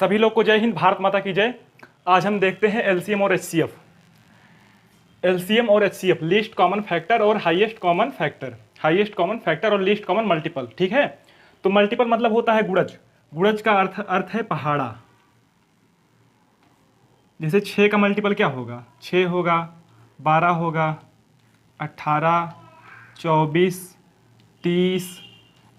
सभी लोग को जय हिंद, भारत माता की जय। आज हम देखते हैं एलसीएम और एचसीएफ। एलसीएम और एचसीएफ, लीस्ट कॉमन फैक्टर और highest common factor. Highest common factor और लीस्ट कॉमन मल्टीपल। ठीक है, तो मल्टीपल मतलब होता है गुणज। गुणज का अर्थ है पहाड़ा। जैसे 6 का मल्टीपल क्या होगा? 6 होगा, 12 होगा, 18, 24, 30,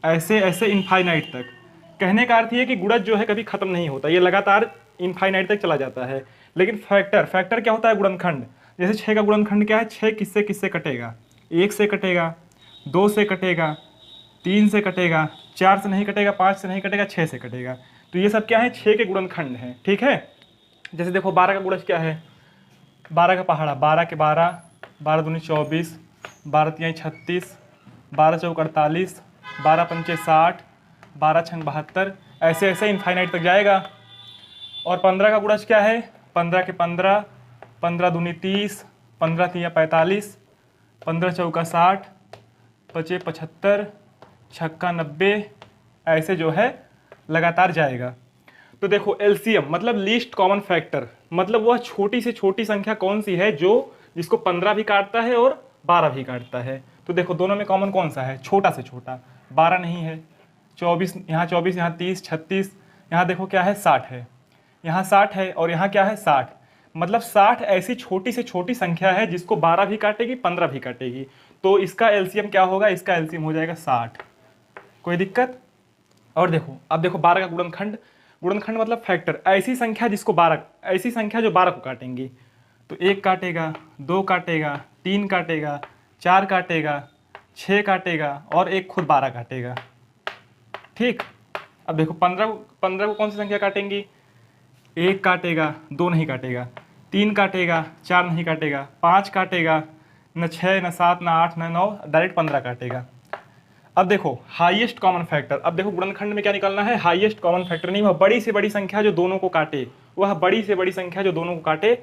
ऐसे ऐसे इनफाइनाइट तक। कहने का अर्थ ये कि गुणज जो है कभी खत्म नहीं होता, ये लगातार इनफाइनाइट तक चला जाता है। लेकिन फैक्टर क्या होता है? गुणनखंड। जैसे 6 का गुणनखंड क्या है? 6 किससे किससे कटेगा? 1 से कटेगा, 2 से कटेगा, 3 से कटेगा, 4 से नहीं कटेगा, 5 से नहीं कटेगा, 6 से कटेगा। तो ये सब क्या है? 6 के गुणनखंड हैं। ठीक है, जैसे देखो 12 का गुणज क्या है? 12 का पहाड़ा, 12 के 12, 12 दूनी 24, 12 तियाई 36, 12 चौक 48, 12 पंचे 60, 12 छंग 72, ऐसे ऐसे इनफाइनाइट तक जाएगा। और 15 का गुणज क्या है? 15 के 15, 15 दूनी 30, 15 तिया 45, 15 चौका 60, 5 75, छक्का 90, ऐसे जो है लगातार जाएगा। तो देखो एलसीएम मतलब लीस्ट कॉमन फैक्टर, मतलब वह छोटी से छोटी संख्या कौन सी है जो जिसको 15 भी काटता है और 12 भी काटता है। तो देखो दोनों में कॉमन कौन सा है? छोटा से छोटा। 12 नहीं है, 24 यहाँ, 24 यहाँ, 30, 36, यहाँ देखो क्या है? 60 है, यहाँ 60 है, और यहाँ क्या है? 60। मतलब 60 ऐसी छोटी से छोटी संख्या है जिसको 12 भी काटेगी, 15 भी काटेगी। तो इसका एलसीएम क्या होगा? इसका एलसीएम हो जाएगा 60। कोई दिक्कत? और देखो अब देखो 12 का गुणनखंड। गुणनखंड मतलब फैक्टर, ऐसी संख्या जिसको 12, ऐसी संख्या जो 12 को काटेंगी। तो 1 काटेगा, 2 काटेगा, 3 काटेगा, 4 काटेगा, 6 काटेगा, और एक खुद 12 काटेगा। ठीक, अब देखो 15 को कौन सी संख्या काटेंगी? 1 काटेगा, 2 नहीं काटेगा, 3 काटेगा, 4 नहीं काटेगा, 5 काटेगा, न 6 न 7 न 8 न 9, डायरेक्ट 15 काटेगा। अब देखो हाईएस्ट कॉमन फैक्टर। अब देखो गुणनखंड में क्या निकालना है? हाईएस्ट कॉमन फैक्टर नहीं, वह बड़ी से बड़ी संख्या जो दोनों को काटे। वह बड़ी से बड़ी संख्या जो दोनों को काटे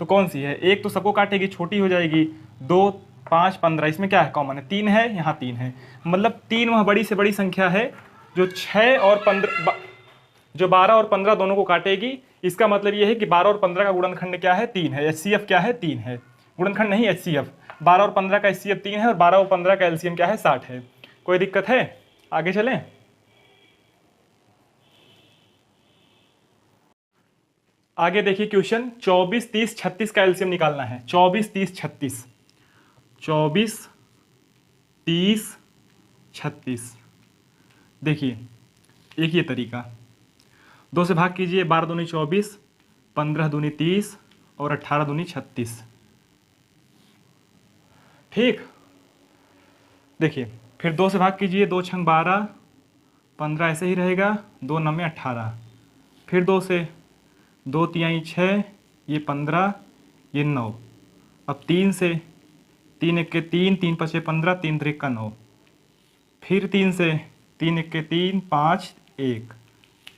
तो कौन सी है? 1 तो सबको काटेगी, छोटी हो जाएगी। 2, 5, 15, इसमें क्या है? कॉमन है, 3 है, यहाँ 3 है। मतलब 3 वह बड़ी से बड़ी संख्या है जो 6 और 15, जो 12 और 15 दोनों को काटेगी। इसका मतलब यह है कि 12 और 15 का गुणनखंड क्या है? 3 है। एचसीएफ क्या है? 3 है। गुणनखंड नहीं, एचसीएफ। 12 और 15 का एचसीएफ 3 है, और 12 और 15 का एलसीएम क्या है? 60 है। कोई दिक्कत है? आगे चलें। आगे देखिए क्वेश्चन 24, 30, 36 का एलसीएम निकालना है। 24, 30, 36, 24, 30, 36। देखिए एक ये तरीका, 2 से भाग कीजिए। 12 दूनी 24, 15 दूनी 30, और 18 दूनी 36। ठीक, देखिए फिर 2 से भाग कीजिए। 2 छंग 12, 15 ऐसे ही रहेगा, 2 9 18। फिर 2 से, 2 तिहाई 6, ये 15, ये 9। अब 3 से, 3 1 के 3, 3 5 15, 3 3 का 9। फिर 3 से, 3 1 के 3, 5 1।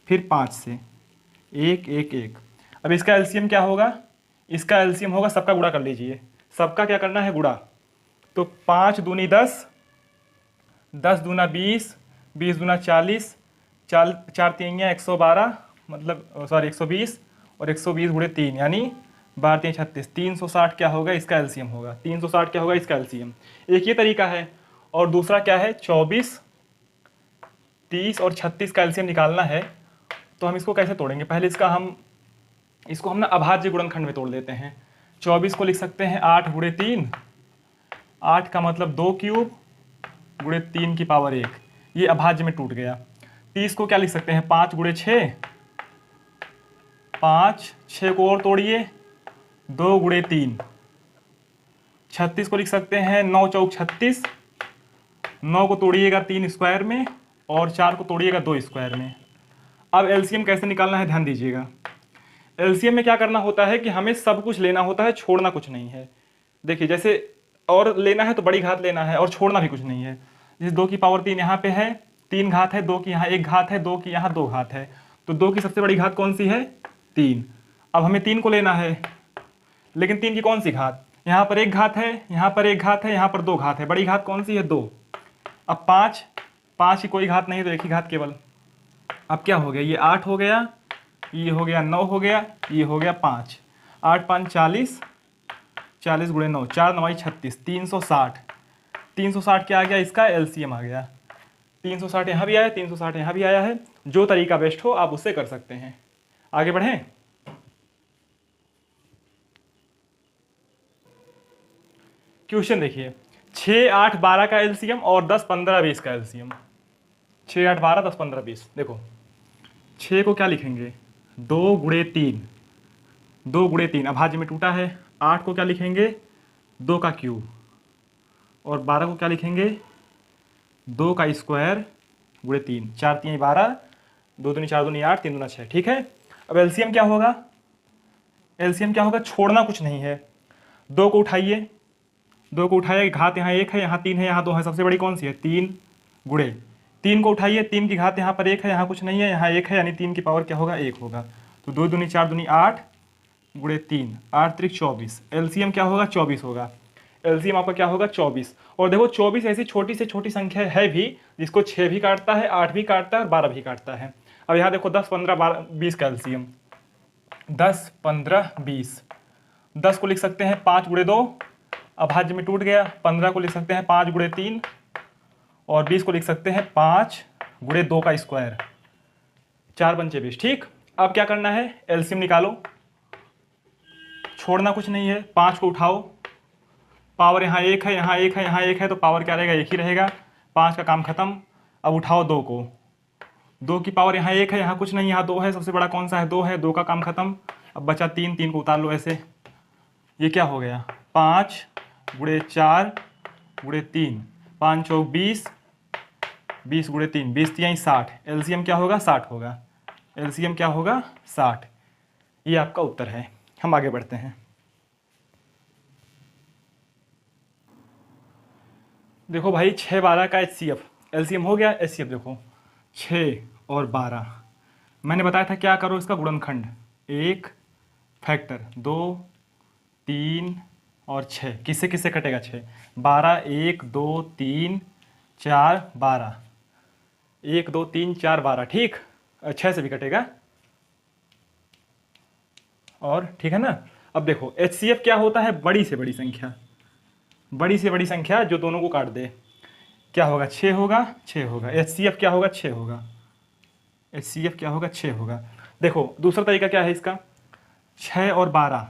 फिर 5 से 1 1 1। अब इसका एलसीएम क्या होगा? इसका एलसीएम होगा, सबका गुणा कर लीजिए। सबका क्या करना है? गुणा। तो 5 दूनी 10, 10 दूना 20, 20 दूना 40, 4 तिहाइयाँ 112, मतलब सॉरी 120, और 120 गुणे 3 यानी 12 3 36, 360 क्या होगा? इसका एलसीएम होगा। 360 क्या होगा? इसका एलसीएम। एक ये तरीका है, और दूसरा क्या है? 24, 30 और 36 का एलसीएम निकालना है। तो हम इसको कैसे तोड़ेंगे? पहले इसको हम ना अभाज्य गुणनखंड में तोड़ देते हैं। 24 को लिख सकते हैं 8 गुणे 3, 8 का मतलब 2 क्यूब गुणे 3 की पावर 1, ये अभाज्य में टूट गया। 30 को क्या लिख सकते हैं? 5 गुणे 6, 5, 6 को और तोड़िए, 2 गुणे 3। 36 को लिख सकते हैं 9 चौक 36, 9 को तोड़िएगा 3 स्क्वायर में, और 4 को तोड़िएगा 2 स्क्वायर में। अब एलसीएम कैसे निकालना है? ध्यान दीजिएगा। एलसीएम में क्या करना होता है कि हमें सब कुछ लेना होता है, छोड़ना कुछ नहीं है। देखिए जैसे और लेना है तो बड़ी घात लेना है, और छोड़ना भी कुछ नहीं है। जैसे 2 की पावर 3 यहाँ पे है, 3 घात है, 2 की यहाँ 1 घात है, 2 की यहाँ 2 घात है। तो 2 की सबसे बड़ी घात कौन सी है? 3। अब हमें 3 को लेना है, लेकिन 3 की कौन सी घात? यहाँ पर 1 घात है, यहाँ पर 1 घात है, यहाँ पर 2 घात है। बड़ी घात कौन सी है? 2। अब 5 की कोई घात नहीं, तो एक ही घात केवल। अब क्या हो गया? ये 8 हो गया, ये हो गया 9 हो गया, ये हो गया 5, 8 5 40, 40 गुणे 9, 4 9 36, 360। 360 क्या आ गया, इसका एलसीएम आ गया। 360 यहाँ भी आया, 360 यहाँ भी आया है। जो तरीका बेस्ट हो आप उससे कर सकते हैं। आगे बढ़ें। क्वेश्चन देखिए, 6 8 12 का एलसीएम और 10 15 20 का एलसीएम। 6 8 12 10 15 20। देखो 6 को क्या लिखेंगे, 2 गुणे 3, 2 गुणे 3 अभाज्य में टूटा है। 8 को क्या लिखेंगे, 2 का क्यूब। और 12 को क्या लिखेंगे, 2 का स्क्वायर गुणे 3, 4 3 12, 2 दूनी 4 दूनी 8, 3 दूना 6। ठीक है, अब एलसीएम क्या होगा, एलसीएम क्या होगा, छोड़ना कुछ नहीं है। 2 को उठाइए, 2 को उठाइए, घात यहाँ 1 है, यहाँ 3 है, यहाँ 2 है, सबसे बड़ी कौन सी है, 3 गुणे। 3 को उठाइए, 3 की घात यहाँ पर 1 है, यहाँ कुछ नहीं है, यहाँ 1 है, यानी 3 की पावर क्या होगा, 1 होगा। तो 2 दूनी 4 दूनी 8 गुणे 3, 8 त्रिक 24। एलसीएम क्या होगा, 24 होगा। एलसीएम आपका क्या होगा, 24। और देखो 24 ऐसी छोटी से छोटी संख्या है भी जिसको 6 भी काटता है, 8 भी काटता है और 12 भी काटता है। अब यहाँ देखो 10 15 12 20 का एलसीएम, 10 15 20। 10 को लिख सकते हैं 5 गुणे 2, अभाज्य में टूट गया। 15 को लिख सकते हैं 5 गुणे 3 और 20 को लिख सकते हैं 5 गुणे 2 का स्क्वायर। 4 पंचे 20। ठीक, अब क्या करना है, एलसीएम निकालो, छोड़ना कुछ नहीं है। 5 को उठाओ, पावर यहाँ 1 है, यहाँ 1 है, यहाँ 1 है, तो पावर क्या रहेगा, 1 ही रहेगा। 5 का काम खत्म। अब उठाओ 2 को, 2 की पावर यहाँ 1 है, यहाँ कुछ नहीं, यहाँ 2 है, सबसे बड़ा कौन सा है, 2 है, 2 का काम खत्म। अब बचा 3, 3 को उतार लो ऐसे। ये क्या हो गया, 5 गुणे 4 गुणे 3, 5 चौक 20, 20 गुणे 3, 20 3 60। एलसीएम क्या होगा, 60 होगा। एलसीएम क्या होगा, 60। ये आपका उत्तर है। हम आगे बढ़ते हैं। देखो भाई 6 12 का एचसीएफ, एलसीएम हो गया। एचसीएफ देखो 6 और 12, मैंने बताया था क्या करो, इसका गुणनखंड, 1 फैक्टर 2 3 और 6। किससे किससे कटेगा, 6 12, 1 2 3 4 12, 1 2 3 4 12। ठीक, 6 से भी कटेगा। और ठीक है ना। अब देखो एचसीएफ क्या होता है, बड़ी से बड़ी संख्या, बड़ी से बड़ी संख्या जो दोनों को काट दे। क्या होगा, 6 होगा, 6 होगा। एचसीएफ क्या होगा, 6 होगा। एचसीएफ क्या होगा, 6 होगा। देखो दूसरा तरीका क्या है इसका, 6 और 12,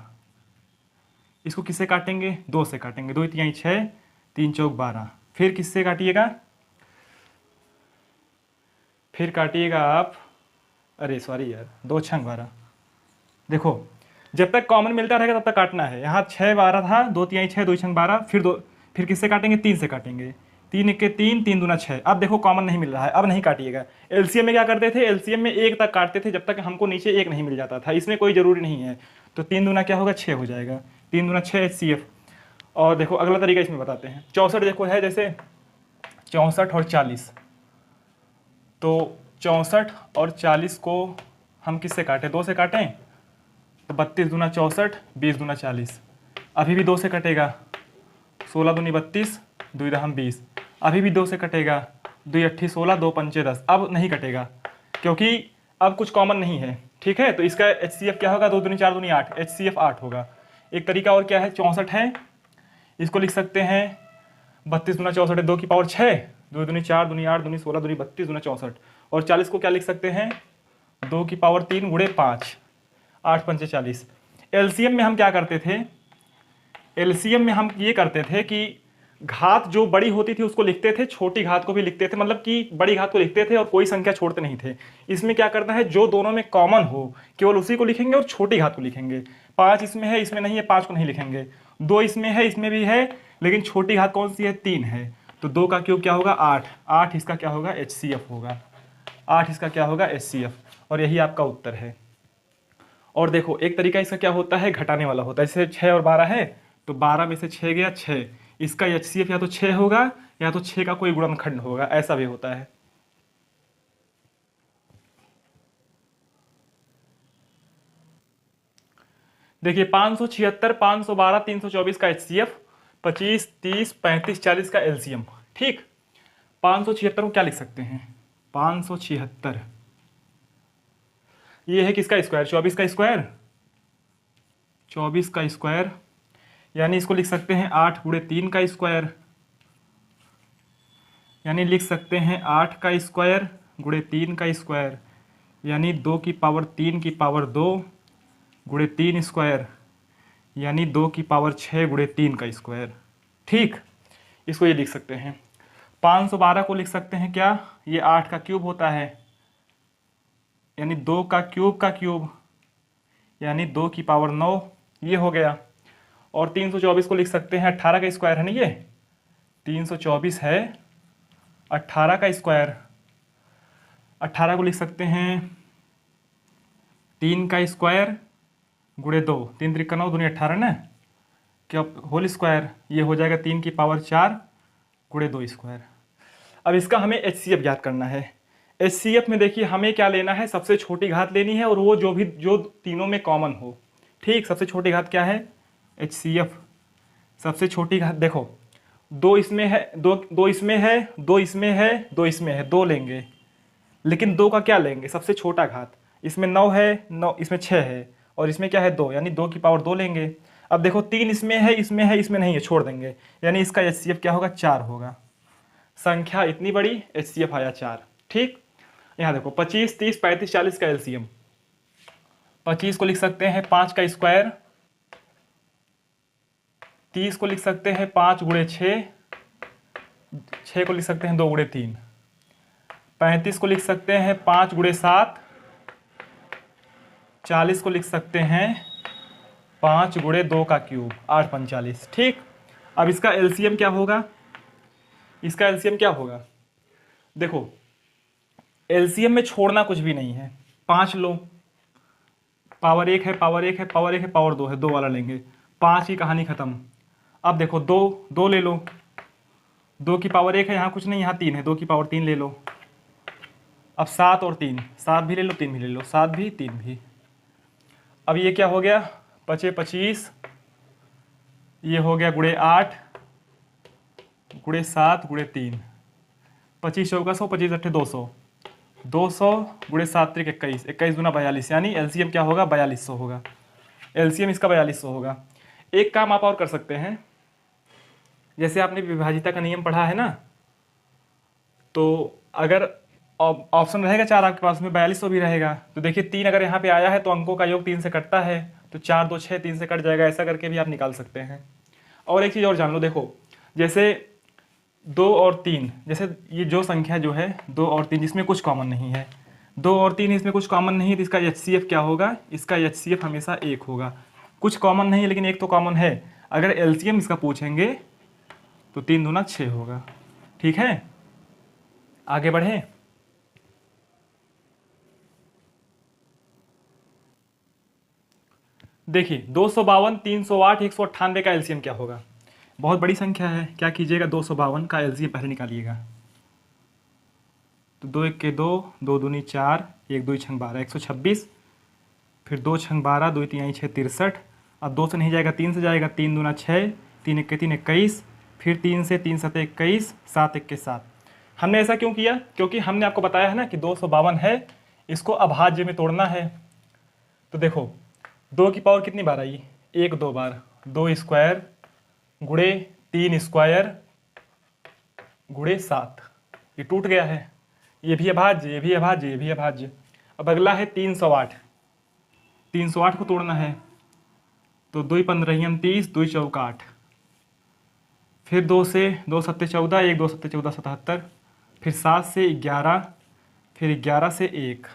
इसको किससे काटेंगे, 2 से काटेंगे। 2 3 6, 3 चौक 12। फिर किससे काटिएगा, फिर काटिएगा आप, अरे सॉरी यार, 2 छंग 12। देखो जब तक कॉमन मिलता रहेगा तब तक काटना है। यहाँ 6 12 था, 2 3 6, 2 छंग 12। फिर किससे काटेंगे, 3 से काटेंगे। 3 1 3, 3 दूना 6। अब देखो कॉमन नहीं मिल रहा है, अब नहीं काटिएगा। एलसीएम में क्या करते थे, एलसीएम में 1 तक काटते थे, जब तक हमको नीचे 1 नहीं मिल जाता था। इसमें कोई जरूरी नहीं है। तो 3 दूना क्या होगा, 6 हो जाएगा। 3 दूना 6 एचसीएफ। और देखो अगला तरीका इसमें बताते हैं। 64 देखो है, जैसे 64 और 40, तो 64 और 40 को हम किससे काटें, 2 से काटें। तो 32 दूना 64, 20 दूना 40। अभी भी 2 से कटेगा। 16 दूनी 32, 2 दहम 20। अभी भी 2 से कटेगा। 2 अट्ठी 16, 2 पंचे 10। अब नहीं कटेगा क्योंकि अब कुछ कॉमन नहीं है। ठीक है, तो इसका एचसीएफ क्या होगा, 2 दूनी 4 दूनी 8, एचसीएफ 8 होगा। एक तरीका और क्या है, 64 है, इसको लिख सकते हैं 32 दूना 64 है, 2 की पावर 6, 2 दूनी 4 दूनी 8 दूनी 16 दूनी 32 दूना 64। और 40 को क्या लिख सकते हैं, 2 की पावर 3 गुणे 5, 8 पंचे 40। एलसीएम में हम क्या करते थे, एलसीएम में हम ये करते थे कि घात जो बड़ी होती थी उसको लिखते थे, छोटी घात को भी लिखते थे, मतलब कि बड़ी घात को लिखते थे और कोई संख्या छोड़ते नहीं थे। इसमें क्या करना है, जो दोनों में कॉमन हो केवल उसी को लिखेंगे और छोटी घात को लिखेंगे। 5 इसमें है, इसमें नहीं है, 5 को नहीं लिखेंगे। 2 इसमें है, इसमें भी है, लेकिन छोटी घात कौन सी है, 3 है। तो 2 का क्यूब क्या होगा, 8। 8 इसका क्या होगा, एचसीएफ होगा। 8 इसका क्या होगा, एचसीएफ। और यही आपका उत्तर है। और देखो एक तरीका इसका क्या होता है, घटाने वाला होता है। जैसे 6 और 12 है, तो 12 में से 6 गया 6, इसका एचसीएफ या तो 6 होगा या तो 6 का कोई गुणनखंड होगा, ऐसा भी होता है। देखिए 576, 512, 324 का एचसीएफ, 25 30 35 40 का एलसीएम। ठीक, 576 को क्या लिख सकते हैं, 576 ये है किसका स्क्वायर, 24 का स्क्वायर, 24 का स्क्वायर, यानी इसको लिख सकते हैं 8 गुणे 3 का स्क्वायर, यानी लिख सकते हैं 8 का स्क्वायर गुणे 3 का स्क्वायर, यानी 2 की पावर 3 की पावर 2 गुणे 3 स्क्वायर, यानी 2 की पावर 6 गुणे 3 का स्क्वायर। ठीक, इसको ये लिख सकते हैं। 512 को लिख सकते हैं क्या, ये 8 का क्यूब होता है, यानी 2 का क्यूब, यानी 2 की पावर 9, ये हो गया। और 324 को लिख सकते हैं 18 का स्क्वायर है ना, ये 324 है 18 का स्क्वायर। 18 को लिख सकते हैं 3 का स्क्वायर गुणे 2, 3 त्रिका 9 दूनी 18 ना, क्या होल स्क्वायर, ये हो जाएगा 3 की पावर 4 गुणे 2 स्क्वायर। अब इसका हमें HCF ज्ञात करना है। HCF में देखिए हमें क्या लेना है, सबसे छोटी घात लेनी है, और वो जो तीनों में कॉमन हो। ठीक, सबसे छोटी घात क्या है, HCF। सबसे छोटी घात देखो, 2 इसमें है, 2 इसमें है, 2 इसमें है, 2 इसमें है, 2 लेंगे, लेकिन 2 का क्या लेंगे, सबसे छोटा घात। इसमें 9 है, 9 इसमें 6 है, और इसमें क्या है 2, यानी 2 की पावर 2 लेंगे। अब देखो 3 इसमें है, इसमें है, इसमें नहीं है, छोड़ देंगे, यानी इसका HCF क्या होगा, 4 होगा। संख्या इतनी बड़ी, HCF आया 4। ठीक, यहाँ देखो 25, 30, 35, 40 का LCM। 25 को लिख सकते हैं 5 का स्क्वायर, 30 को लिख सकते हैं 5 गुणे 6, 6 को लिख सकते हैं 2 गुणे 3, 35 को लिख सकते हैं 5 गुणे 7, 40 को लिख सकते हैं 5 गुणे 2 का क्यूब, 8 45। ठीक, अब इसका LCM क्या होगा, इसका LCM क्या होगा, देखो LCM में छोड़ना कुछ भी नहीं है, 5 लो, पावर 1 है, पावर 1 है, पावर 1 है, पावर 2 है, 2 वाला लेंगे, 5 की कहानी खत्म। अब देखो 2 ले लो, 2 की पावर 1 है, यहाँ कुछ नहीं, यहाँ 3 है, 2 की पावर 3 ले लो। अब 7 और 3, 7 भी ले लो, 3 भी ले लो, 7 भी 3 भी। अब ये क्या हो गया, 25 25, ये हो गया गुणे 8 गुणे 7 गुणे 3, 25 चौका 100, 25 अट्ठे 200, 200 गुणे 7 त्रिक 21, 21 दूना 42, यानी LCM क्या होगा, 4200 होगा। LCM इसका 4200 होगा। एक काम आप और कर सकते हैं, जैसे आपने विभाजिता का नियम पढ़ा है ना, तो अगर ऑप्शन रहेगा 4 आपके पास में, 4200 भी रहेगा, तो देखिए 3 अगर यहाँ पे आया है तो अंकों का योग 3 से कटता है, तो 4 2 6, 3 से कट जाएगा, ऐसा करके भी आप निकाल सकते हैं। और एक चीज़ और जान लो, देखो जैसे 2 और 3, जैसे ये जो संख्या जो है 2 और 3 जिसमें कुछ कॉमन नहीं है, 2 और 3 इसमें कुछ कॉमन नहीं है, तो इसका HCF क्या होगा, इसका HCF हमेशा 1 होगा। कुछ कॉमन नहीं है लेकिन एक तो कॉमन है, अगर LCM इसका पूछेंगे तो 3 दूना 6 होगा। ठीक है, आगे बढ़े। देखिए 252, 308, 198 का LCM क्या होगा, बहुत बड़ी संख्या है, क्या कीजिएगा 252 का LCM पहले निकालिएगा, तो 2 1 के 2, 2 दूनी 4, 1 2 छंग 12, 126, फिर 2 छंग 12, 2 3 6 63, अब 2 से नहीं जाएगा 3 से जाएगा, 3 दूना 6, 3 1 के 3 21, फिर 3 से 3 7 21, 7 1 के 7। हमने ऐसा क्यों किया, क्योंकि हमने आपको बताया है ना कि 252 है, इसको अभाज्य में तोड़ना है। तो देखो 2 की पावर कितनी बार आई, 1 2 बार, 2 स्क्वायर गुणे 3 स्क्वायर गुणे 7, ये टूट गया है, ये भी अभाज्य, ये भी अभाज्य, ये भी अभाज्य। अब अगला है 308, 308 को तोड़ना है, तो 2 15 30, 2 चौका 8, फिर 2 से 2 सत्ते 14, 1 2 सत्ते 14 77, फिर 7 से 11, फिर 11 से 1,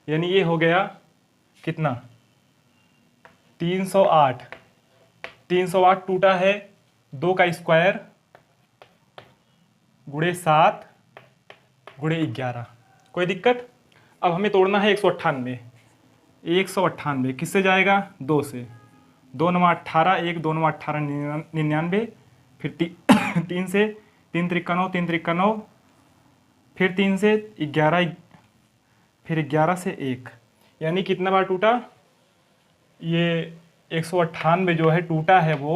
यानी ये हो गया कितना 308। 308 टूटा है 2 का स्क्वायर गुणे 7 गुणे 11, कोई दिक्कत। अब हमें तोड़ना है 198, 198 किससे जाएगा, 2 से, 2 9 18, 1 2 9 18 99, फिर 3 से 3 त्रिका 9, 3 त्रिका 9, फिर 3 से 11, फिर 11 से 1, यानी कितना बार टूटा, ये 198 जो है टूटा है वो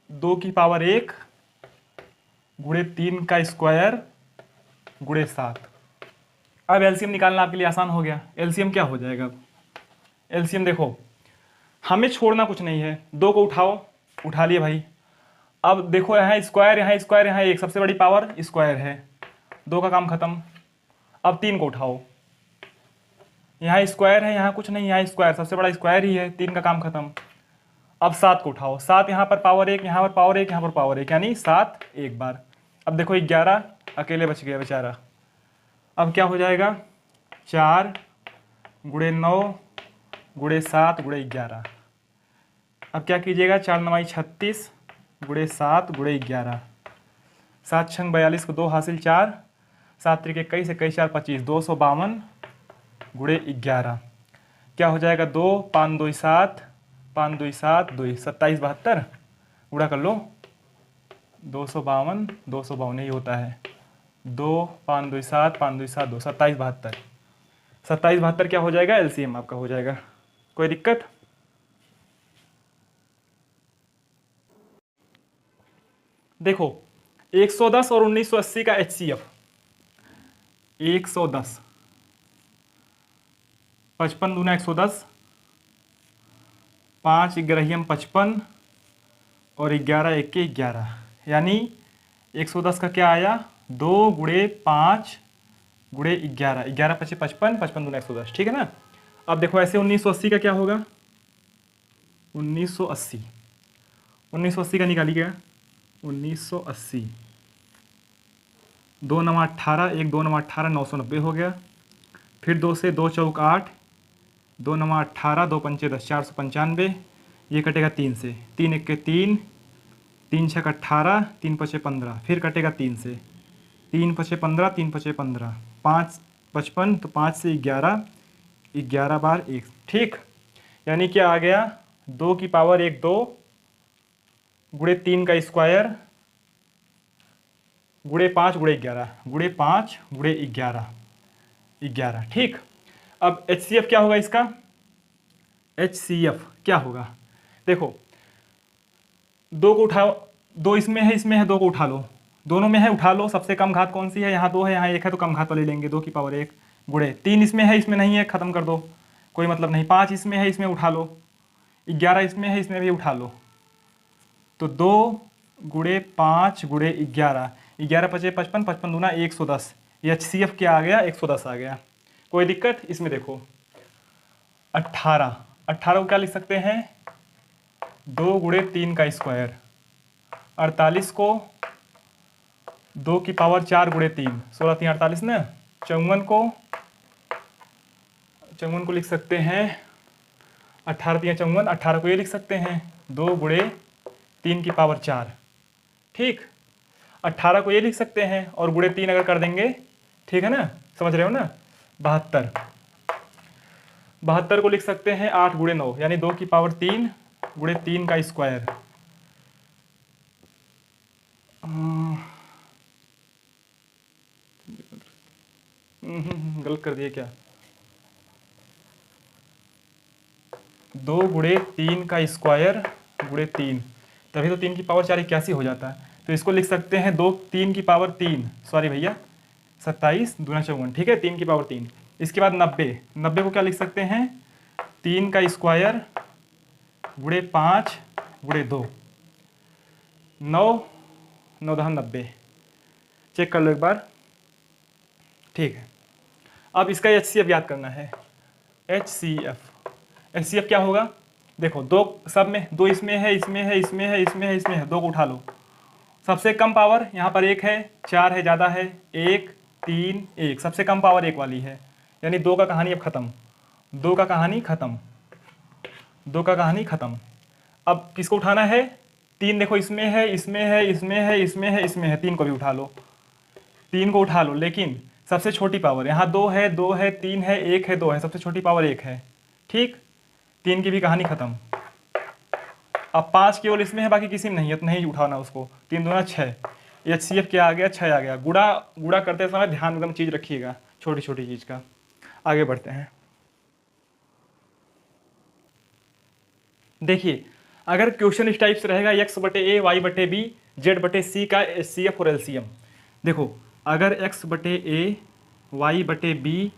2 की पावर 1 गुणे 3 का स्क्वायर गुणे 7, अब एलसीएम निकालना आपके लिए आसान हो गया। एलसीएम क्या हो जाएगा? एलसीएम देखो, हमें छोड़ना कुछ नहीं है, दो को उठाओ, उठा लिए भाई। अब देखो यहाँ स्क्वायर, यहाँ स्क्वायर, यहाँ एक, सबसे बड़ी पावर स्क्वायर है, दो का काम खत्म। अब तीन को उठाओ, यहाँ स्क्वायर है, यहाँ कुछ नहीं, यहाँ स्क्वायर, सबसे बड़ा स्क्वायर ही है, तीन का काम खत्म। अब सात को उठाओ, सात यहाँ पर पावर एक, यहाँ पर पावर एक, यहाँ पर पावर एक, यानी सात एक बार। अब देखो 11 अकेले बच गया बेचारा। अब क्या हो जाएगा? 4 गुणे 9 गुणे 7 गुणे 11। अब क्या कीजिएगा? 4 9 36 गुणे 7 गुणे 11, 7 6 42 को 2 हासिल 4, 7 3 21 21 4 25, 252 गुणे 11। क्या हो जाएगा? 2 5 2 7 5 2 7 2 27 72, गुणा कर लो, 252 252 ही होता है। 2 5 2 7 5 2 7 2 27 72, 27 72 क्या हो जाएगा? एलसीएम आपका हो जाएगा। कोई दिक्कत? देखो 110 और 1980 का HCF, 110, 55 दूना 110, 5 ग्रहियम 55 और 11 एक के 11, यानी 110 का क्या आया? 2 गुणे 5 गुणे 11, 11 पचे 55, 55 दूना 110, ठीक है ना। अब देखो ऐसे 1980 का क्या होगा? 1980, 1980 का निकालिएगा। 1980, 2 9 18, 1 2 9 18, 990 हो गया। फिर 2 से 2 चौक 8, 2 9 18, 2 पंचे 10, 495। ये कटेगा 3 से, 3 1 के 3, 3 6 18, 3 पचे 15, फिर कटेगा 3 से, 3 पचे 15, 3 पचे 15, 5 55, तो 5 से 11, 11 बार 1, ठीक। यानी क्या आ गया? 2 की पावर 1 2 गुणे 3 का स्क्वायर गुणे 5 गुणे 11 गुणे 5 गुणे 11, 11, ठीक। अब HCF क्या होगा इसका? HCF क्या होगा? देखो, दो को उठाओ, दो इसमें है, इसमें है, दो को उठा लो, दोनों में है, उठा लो। सबसे कम घात कौन सी है? यहाँ 2 है, यहाँ 1 है, तो कम घात वाली लेंगे, 2 की पावर 1 गुणे 3 इसमें है, इसमें नहीं है, खत्म कर दो, कोई मतलब नहीं। 5 इसमें है, इसमें उठा लो, 11 इसमें है, इसमें भी उठा लो, तो 2 गुणे 5 गुणे 11, 11 पचे 55, 55 दूना 110, ये HCF क्या आ गया? 110 आ गया। कोई दिक्कत? इसमें देखो 18, 18 को क्या लिख सकते हैं? 2 गुणे 3 का स्क्वायर, 48 को 2 की पावर 4 गुणे 3, 16 3 48 ना। 54 को लिख सकते हैं 18 3 54, 18 को ये लिख सकते हैं 2 गुणे 3 की पावर 4, ठीक। 18 को ये लिख सकते हैं और गुणे 3 अगर कर देंगे, ठीक है ना, समझ रहे हो ना। 72, 72 को लिख सकते हैं 8 गुणे 9, यानी 2 की पावर 3 गुणे 3 का स्क्वायर। गलत कर दिए क्या? 2 गुणे 3 का स्क्वायर गुणे 3, तभी तो 3 की पावर 4 81 हो जाता है। तो इसको लिख सकते हैं 2 3 की पावर 3, सॉरी भैया 27 दूना 54, ठीक है, 3 की पावर 3। इसके बाद 90, 90 को क्या लिख सकते हैं? 3 का स्क्वायर गुणे 5 गुणे 2, 9 9 दहा 90, चेक कर लो एक बार, ठीक है। अब इसका HCF याद करना है। HCF क्या होगा? देखो, दो सब में, दो इसमें है, इसमें है, इसमें है, इसमें है, इसमें है, दो को उठा लो। सबसे कम पावर यहाँ पर 1 है, 4 है, ज़्यादा है 1 3 1, सबसे कम पावर 1 वाली है, यानी 2 का कहानी अब ख़त्म, 2 का कहानी ख़त्म, 2 का कहानी ख़त्म। अब किसको उठाना है? 3 देखो, इसमें है, इसमें है, इसमें है, इसमें है, इसमें है, 3 को भी उठा लो, 3 को उठा लो। लेकिन सबसे छोटी पावर यहाँ 2 है, 2 है, 3 है, 1 है, 2 है, सबसे छोटी पावर 1 है, ठीक। 3 की भी कहानी खत्म। अब 5 केवल इसमें है, बाकी किसी में नहीं है, तो नहीं उठाना उसको। 3 दूना 6, HCF क्या आ गया? 6 आ गया। गुड़ा करते समय ध्यान एकदम चीज़ रखिएगा, छोटी छोटी चीज़ का। आगे बढ़ते हैं। देखिए, अगर क्वेश्चन इस टाइप से रहेगा x/a y/b z/c का HCF और LCM। देखो, अगर x/a वाई बटे बी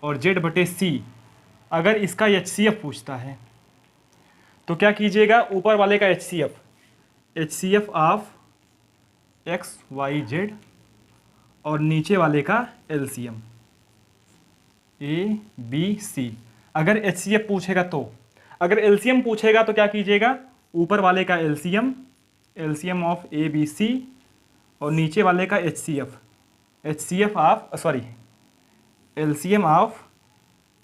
और जेड बटे सी, अगर इसका HCF पूछता है तो क्या कीजिएगा, ऊपर वाले का HCF of X Y Z और नीचे वाले का LCM ABC। अगर HCF पूछेगा तो, अगर LCM पूछेगा तो क्या कीजिएगा, ऊपर वाले का LCM ऑफ ABC और नीचे वाले का HCF of LCM of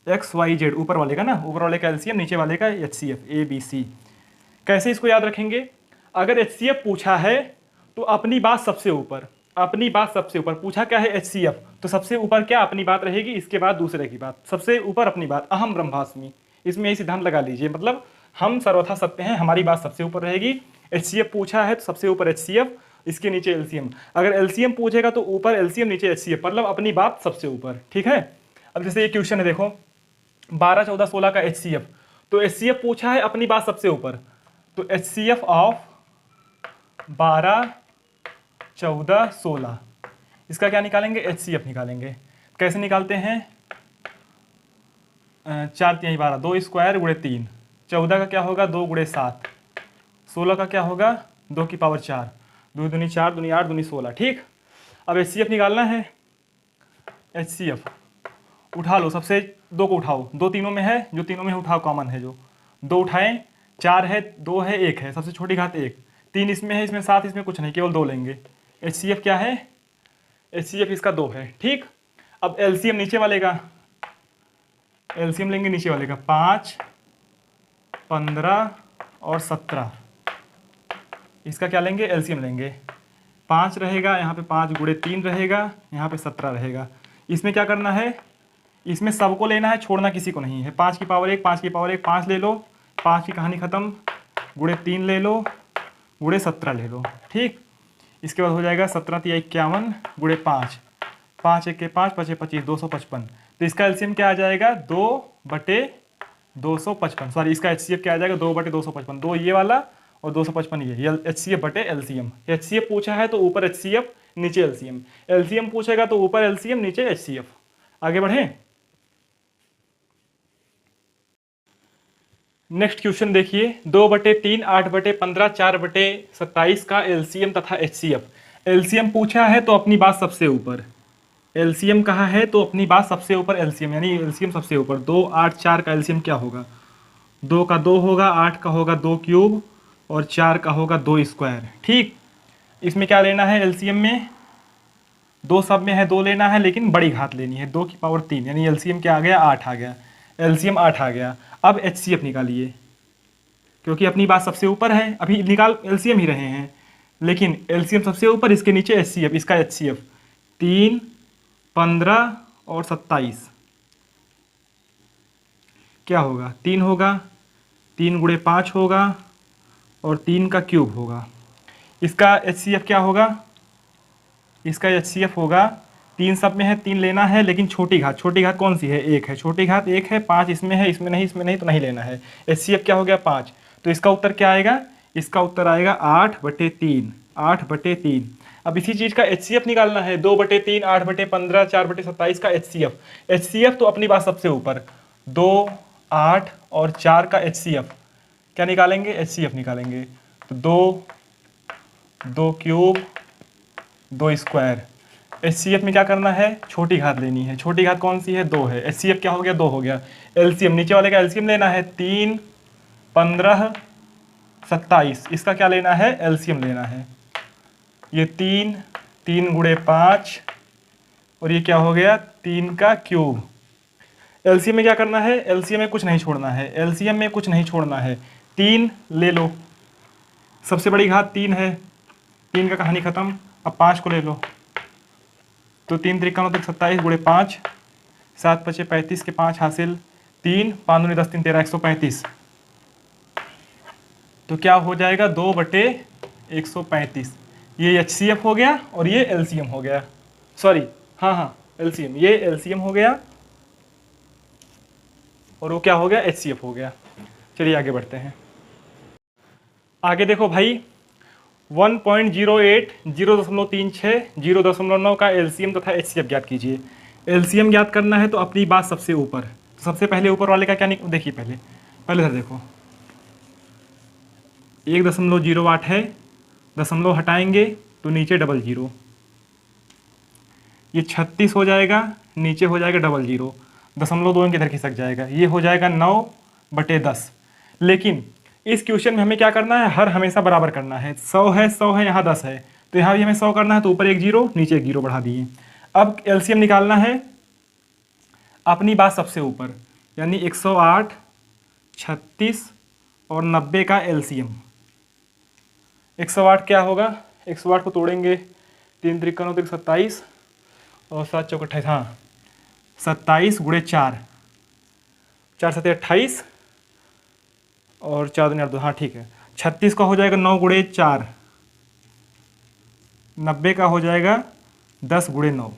X Y Z, ऊपर वाले का ना, ऊपर वाले का LCM, नीचे वाले का HCF ABC। कैसे इसको याद रखेंगे, अगर HCF पूछा है तो अपनी बात सबसे ऊपर, पूछा क्या है HCF, तो सबसे ऊपर क्या अपनी बात रहेगी, इसके बाद दूसरे की बात, सबसे ऊपर अपनी बात, अहम ब्रह्मास्मि, इसमें यही सिद्धांत लगा लीजिए, मतलब हम सर्वथा सत्य हैं, हमारी बात सबसे ऊपर रहेगी। HCF पूछा है तो सबसे ऊपर HCF, इसके नीचे LCM, अगर LCM पूछेगा तो ऊपर LCM नीचे HCF, मतलब अपनी बात सबसे ऊपर। ठीक है, अब जैसे ये क्वेश्चन है देखो, 12, 14, 16 का HCF, तो HCF पूछा है अपनी बात सबसे ऊपर, तो HCF ऑफ 12, 14, 16, इसका क्या निकालेंगे, HCF निकालेंगे। कैसे निकालते हैं, 4 3 12, 2 स्क्वायर गुणे 3, 14 का क्या होगा 2 गुणे 7, 16 का क्या होगा 2 की पावर 4, 2 दूनी 4, दूनी 8, दूनी 16। ठीक, अब HCF निकालना है। HCF उठा लो, सबसे 2 को उठाओ, 2 तीनों में है, जो तीनों में उठाओ, कॉमन है जो, 2 उठाएं, 4 है, 2 है, 1 है, सबसे छोटी घात 1, 3 इसमें है, इसमें 7, इसमें कुछ नहीं, केवल 2 लेंगे। HCF क्या है, HCF इसका 2 है। ठीक, अब LCM नीचे वाले का, LCM लेंगे नीचे वाले का, 5, 15 और 17, इसका क्या लेंगे, LCM लेंगे। 5 रहेगा यहाँ पे, 5 गुणे 3 रहेगा, यहाँ पे 17 रहेगा। इसमें क्या करना है, इसमें सबको लेना है, छोड़ना किसी को नहीं है। 5 की पावर 1, 5 की पावर 1, 5 ले लो, 5 की कहानी खत्म, गुणे 3 ले लो, गुणे 17 ले लो। ठीक, इसके बाद हो जाएगा 17 × 51 गुणे 5, 5 1 के 5, 5 25, 255। तो इसका एलसीएम क्या आ जाएगा, 2/255, सॉरी इसका HCF क्या आ जाएगा, 2/255, 2 ये वाला और 255 ये HCF बटे LCM। HCF पूछा है तो ऊपर HCF नीचे LCM, LCM पूछेगा तो ऊपर LCM नीचे HCF। आगे बढ़े, नेक्स्ट क्वेश्चन देखिए, 2/3, 8/15, 4/27 का LCM तथा HCF। LCM पूछा है तो अपनी बात सबसे ऊपर, LCM कहा है तो अपनी बात सबसे ऊपर LCM, यानी LCM सबसे ऊपर। 2, 8, 4 का LCM क्या होगा, 2 का 2 होगा, 8 का होगा 2 क्यूब और 4 का होगा 2 स्क्वायर। ठीक, इसमें क्या लेना है, LCM में 2 सब में है 2 लेना है, लेकिन बड़ी घात लेनी है, 2 की पावर 3, यानी LCM क्या आ गया, 8 आ गया, LCM 8 आ गया। अब HCF निकालिए, क्योंकि अपनी बात सबसे ऊपर है, अभी निकाल LCM ही रहे हैं, लेकिन LCM सबसे ऊपर, इसके नीचे HCF, इसका HCF 3, 15 और 27 क्या होगा, 3 होगा, 3 गुणे 5 होगा और 3 का क्यूब होगा। इसका HCF क्या होगा, इसका HCF होगा, 3 सब में है 3 लेना है, लेकिन छोटी घात कौन सी है, 1 है, छोटी घात 1 है, 5 इसमें है, इसमें नहीं तो नहीं लेना है। HCF क्या हो गया 5, तो इसका उत्तर क्या आएगा, इसका उत्तर आएगा 8/3, 8/3। अब इसी चीज़ का HCF निकालना है, 2/3, 8/15, 4/27 का HCF तो अपनी बात सबसे ऊपर, 2, 8 और 4 का HCF क्या निकालेंगे, HCF निकालेंगे, तो 2 क्यूब 2 स्क्वायर। HCF में क्या करना है, छोटी घात लेनी है, छोटी घात कौन सी है, 2 है, HCF क्या हो गया 2 हो गया। LCM नीचे वाले का LCM लेना है, 3, 15, 27, इसका क्या लेना है, LCM लेना है। ये 3 गुणे 5 और ये क्या हो गया 3 का क्यूब। LCM में क्या करना है, LCM में कुछ नहीं छोड़ना है, LCM में कुछ नहीं छोड़ना है, 3 ले लो, सबसे बड़ी घात 3 है, 3 का कहानी खत्म। अब 5 को ले लो, तो 3 × 9 = 27 गुणे 5, 7 × 5 = 35 के 5 हासिल, 3, 5 × 10 = 13, 135। तो क्या हो जाएगा 2/135। ये HCF हो गया और ये LCM हो गया, सॉरी हाँ LCM, ये LCM हो गया और वो क्या हो गया, HCF हो गया। चलिए आगे बढ़ते हैं। आगे देखो भाई, 1.08, 0.36, 0.9 का LCM तथा HCF ज्ञात कीजिए। एलसीएम ज्ञात करना है तो अपनी बात सबसे ऊपर, सबसे पहले ऊपर वाले का क्या देखिए, पहले पहले सर देखो 1.08 है, दशमलव हटाएंगे तो नीचे डबल जीरो, ये 36 हो जाएगा, नीचे हो जाएगा डबल जीरो, दशमलव दो इधर खिसक जाएगा, ये हो जाएगा 9/10। लेकिन इस क्वेश्चन में हमें क्या करना है, हर हमेशा बराबर करना है। 100 है यहाँ 10 है, तो यहाँ भी हमें 100 करना है, तो ऊपर एक जीरो नीचे एक जीरो बढ़ा दिए। अब एलसीएम निकालना है अपनी बात सबसे ऊपर, यानी 108, 36 और 90 का एलसीएम। 108 क्या होगा, 108 को तोड़ेंगे, 3 त्रिक 9 त्रिक 27 और 7 चौक 28, हाँ 27 गुणे 4, 4 7 28 और 4 दूनी 2, हाँ ठीक है। 36 का हो जाएगा 9 गुणे 4, 90 का हो जाएगा 10 गुणे 9,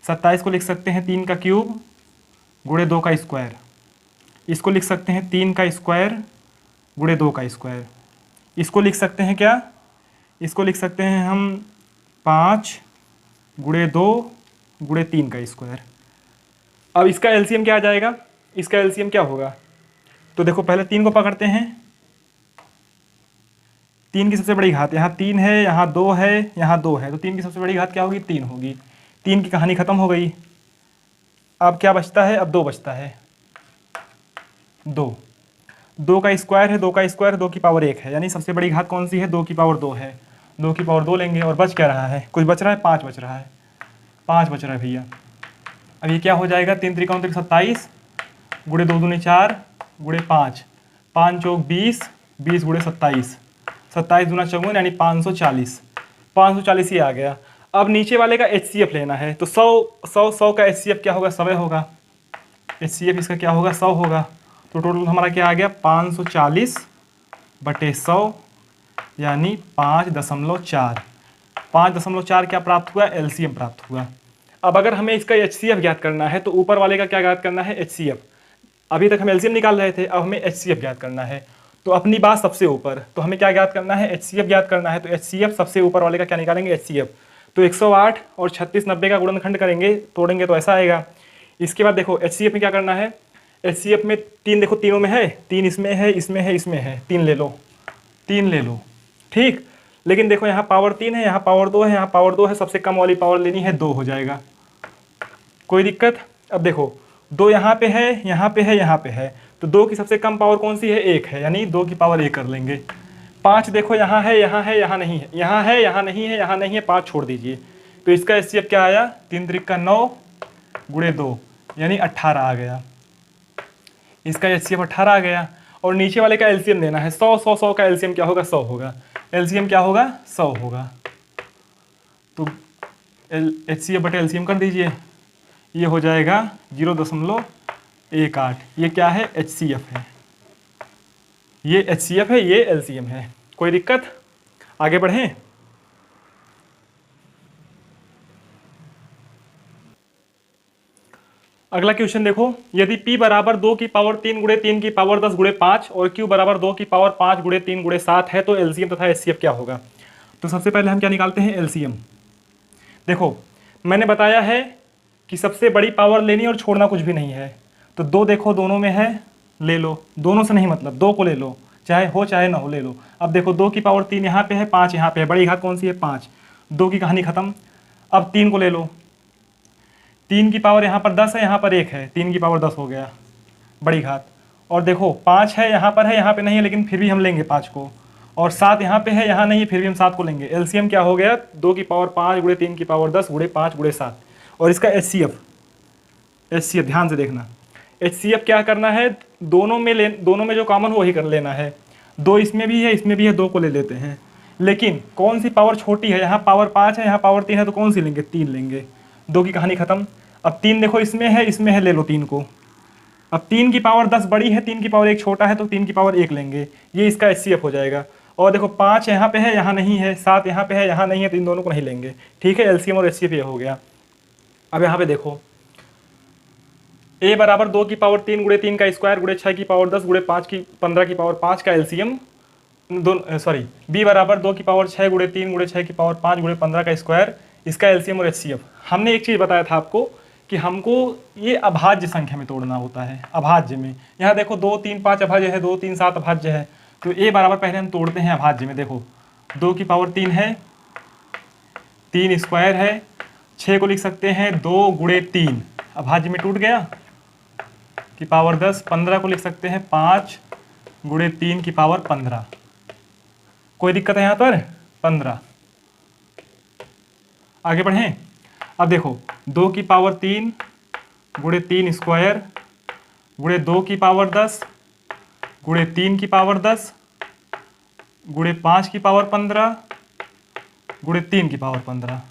27 को लिख सकते हैं 3 का क्यूब गुणे 2 का स्क्वायर, इसको लिख सकते हैं 3 का स्क्वायर गुणे 2 का स्क्वायर, इसको लिख सकते हैं क्या, इसको लिख सकते हैं हम 5 गुणे 2 गुणे 3 का स्क्वायर। अब इसका एलसीएम क्या आ जाएगा, इसका एलसीएम क्या होगा, तो देखो पहले 3 को पकड़ते हैं, 3 की सबसे बड़ी घात, यहाँ 3 है, यहाँ 2 है, यहाँ 2 है, तो 3 की सबसे बड़ी घात क्या होगी, 3 होगी। 3 की कहानी खत्म हो गई। अब क्या बचता है, अब 2 बचता है, 2 का स्क्वायर है, 2 का स्क्वायर 2 की पावर 1 है, यानी सबसे बड़ी घात कौन सी है, 2 की पावर 2 है, 2 की पावर 2 लेंगे। और बच क्या रहा है, कुछ बच रहा है, 5 बच रहा है, 5 बच रहा है भैया। अब ये क्या हो जाएगा, 3 त्रिक 9 त्रिक 27 गुणे 2 दूनी 4 गुणे 5, 5 चौक 20, 20 गुणे 27, 27 दूना 54 यानी 540, 540 ही आ गया। अब नीचे वाले का एचसीएफ लेना है, तो 100 का एचसीएफ क्या होगा, 100 होगा, एचसीएफ इसका क्या होगा, 100 होगा। तो टोटल हमारा क्या आ गया, 540/100 यानी 5.4, 5.4 क्या प्राप्त हुआ, एलसीएम प्राप्त हुआ। अब अगर हमें इसका एचसीएफ ज्ञात करना है तो ऊपर वाले का क्या ज्ञात करना है, एचसीएफ। अभी तक हम एलसीएम निकाल रहे थे, अब हमें एचसीएफ ज्ञात करना है, तो अपनी बात सबसे ऊपर, तो हमें क्या ज्ञात करना है, एचसीएफ ज्ञात करना है। तो एचसीएफ सबसे ऊपर वाले का क्या निकालेंगे, एचसीएफ। तो 108 और 36 90 का गुणनखंड करेंगे, तोड़ेंगे तो ऐसा आएगा। इसके बाद देखो एचसीएफ में क्या करना है, एचसीएफ में 3 देखो, तीनों में है, 3 इसमें है, इसमें है, इसमें है, 3 ले लो, 3 ले लो, ठीक। लेकिन देखो यहाँ पावर 3 है, यहाँ पावर 2 है, यहाँ पावर 2 है, सबसे कम वाली पावर लेनी है, 2 हो जाएगा, कोई दिक्कत। अब देखो 2 यहाँ पे है, यहाँ पे है, यहाँ पे है, तो 2 की सबसे कम पावर कौन सी है, 1 है, यानी 2 की पावर 1 कर लेंगे। 5 देखो यहाँ है, यहाँ है, यहाँ नहीं है, यहाँ है, यहाँ नहीं है, यहाँ नहीं है, 5 छोड़ दीजिए। तो इसका एचसीएफ क्या आया, 3 त्रिक 9 गुणे 2 यानी 18 आ गया, इसका एचसीएफ 18 आ गया। और नीचे वाले का एलसीएम देना है, 100 का एलसीएम क्या होगा, 100 होगा, एलसीएम क्या होगा, 100 होगा। तो एचसीएफ बटे एलसीएम कर दीजिए, ये हो जाएगा 0.18, ये क्या है, एचसीएफ है, ये एचसीएफ है, ये एलसीएम है। कोई दिक्कत, आगे बढ़ें। अगला क्वेश्चन देखो, यदि P बराबर 2 की पावर 3 गुणे 3 की पावर 10 गुणे 5 और Q बराबर 2 की पावर 5 गुणे 3 गुणे 7 है तो एलसीएम तथा एचसीएफ क्या होगा। तो सबसे पहले हम क्या निकालते हैं, एलसीएम। देखो मैंने बताया है कि सबसे बड़ी पावर लेनी और छोड़ना कुछ भी नहीं है, तो 2 देखो दोनों में है, ले लो, दोनों से नहीं मतलब 2 को ले लो, चाहे हो चाहे ना हो, ले लो। अब देखो 2 की पावर 3 यहाँ पे है, 5 यहाँ पे है, बड़ी घात कौन सी है, 5, 2 की कहानी खत्म। अब 3 को ले लो, 3 की पावर यहाँ पर 10 है, यहाँ पर 1 है, 3 की पावर 10 हो गया, बड़ी घात। और देखो 5 है, यहाँ पर है, यहाँ पे नहीं है, लेकिन फिर भी हम लेंगे 5 को, और 7 यहाँ पे है, यहाँ नहीं है, फिर भी हम 7 को लेंगे। एलसीएम क्या हो गया, 2 की पावर 5 गुणे 3 की पावर 10 गुणे 5 गुणे 7। और इसका एचसीएफ, एचसीएफ ध्यान से देखना, एचसीएफ क्या करना है, दोनों में जो कॉमन हो वही कर लेना है। 2 इसमें भी है, इसमें भी है, 2 को ले लेते हैं। लेकिन कौन सी पावर छोटी है, यहाँ पावर 5 है, यहाँ पावर 3 है, तो कौन सी लेंगे, 3 लेंगे, 2 की कहानी खत्म। अब 3 देखो इसमें है, इसमें है, ले लो 3 को। अब 3 की पावर 10 बड़ी है, 3 की पावर 1 छोटा है, तो 3 की पावर 1 लेंगे, ये इसका एचसीएफ हो जाएगा। और देखो 5 यहाँ पे है, यहाँ नहीं है, 7 यहाँ पे है, यहाँ नहीं है, तो इन दोनों को नहीं लेंगे, ठीक है। एलसीएम और एचसीएफ ये हो गया। अब यहाँ पे देखो a बराबर 2 की पावर 3 गुणे 3 का स्क्वायर गुणे 6 की पावर 10 गुणे 5 की 15 की पावर 5 का एलसीएम, b बराबर 2 की पावर 6 गुणे 3 गुणे 6 की पावर 5 गुणे 15 का स्क्वायर, इसका एलसीएम और एचसीएफ। हमने एक चीज़ बताया था आपको कि हमको ये अभाज्य संख्या में तोड़ना होता है, अभाज्य में। यहाँ देखो 2 3 5 अभाज्य है, 2 3 7 अभाज्य है, तो a बराबर पहले हम तोड़ते हैं अभाज्य में। देखो 2 की पावर 3 है, 3 स्क्वायर है, 6 को लिख सकते हैं 2 गुणे 3, अभाज्य में टूट गया, की पावर 10। 15 को लिख सकते हैं 5 गुणे 3 की पावर 15। कोई दिक्कत है यहाँ पर? 15। आगे बढ़ें। अब देखो 2 की पावर 3 गुणे 3 स्क्वायर गुणे 2 की पावर 10 गुणे 3 की पावर 10 गुणे 5 की पावर 15 गुणे 3 की पावर 15,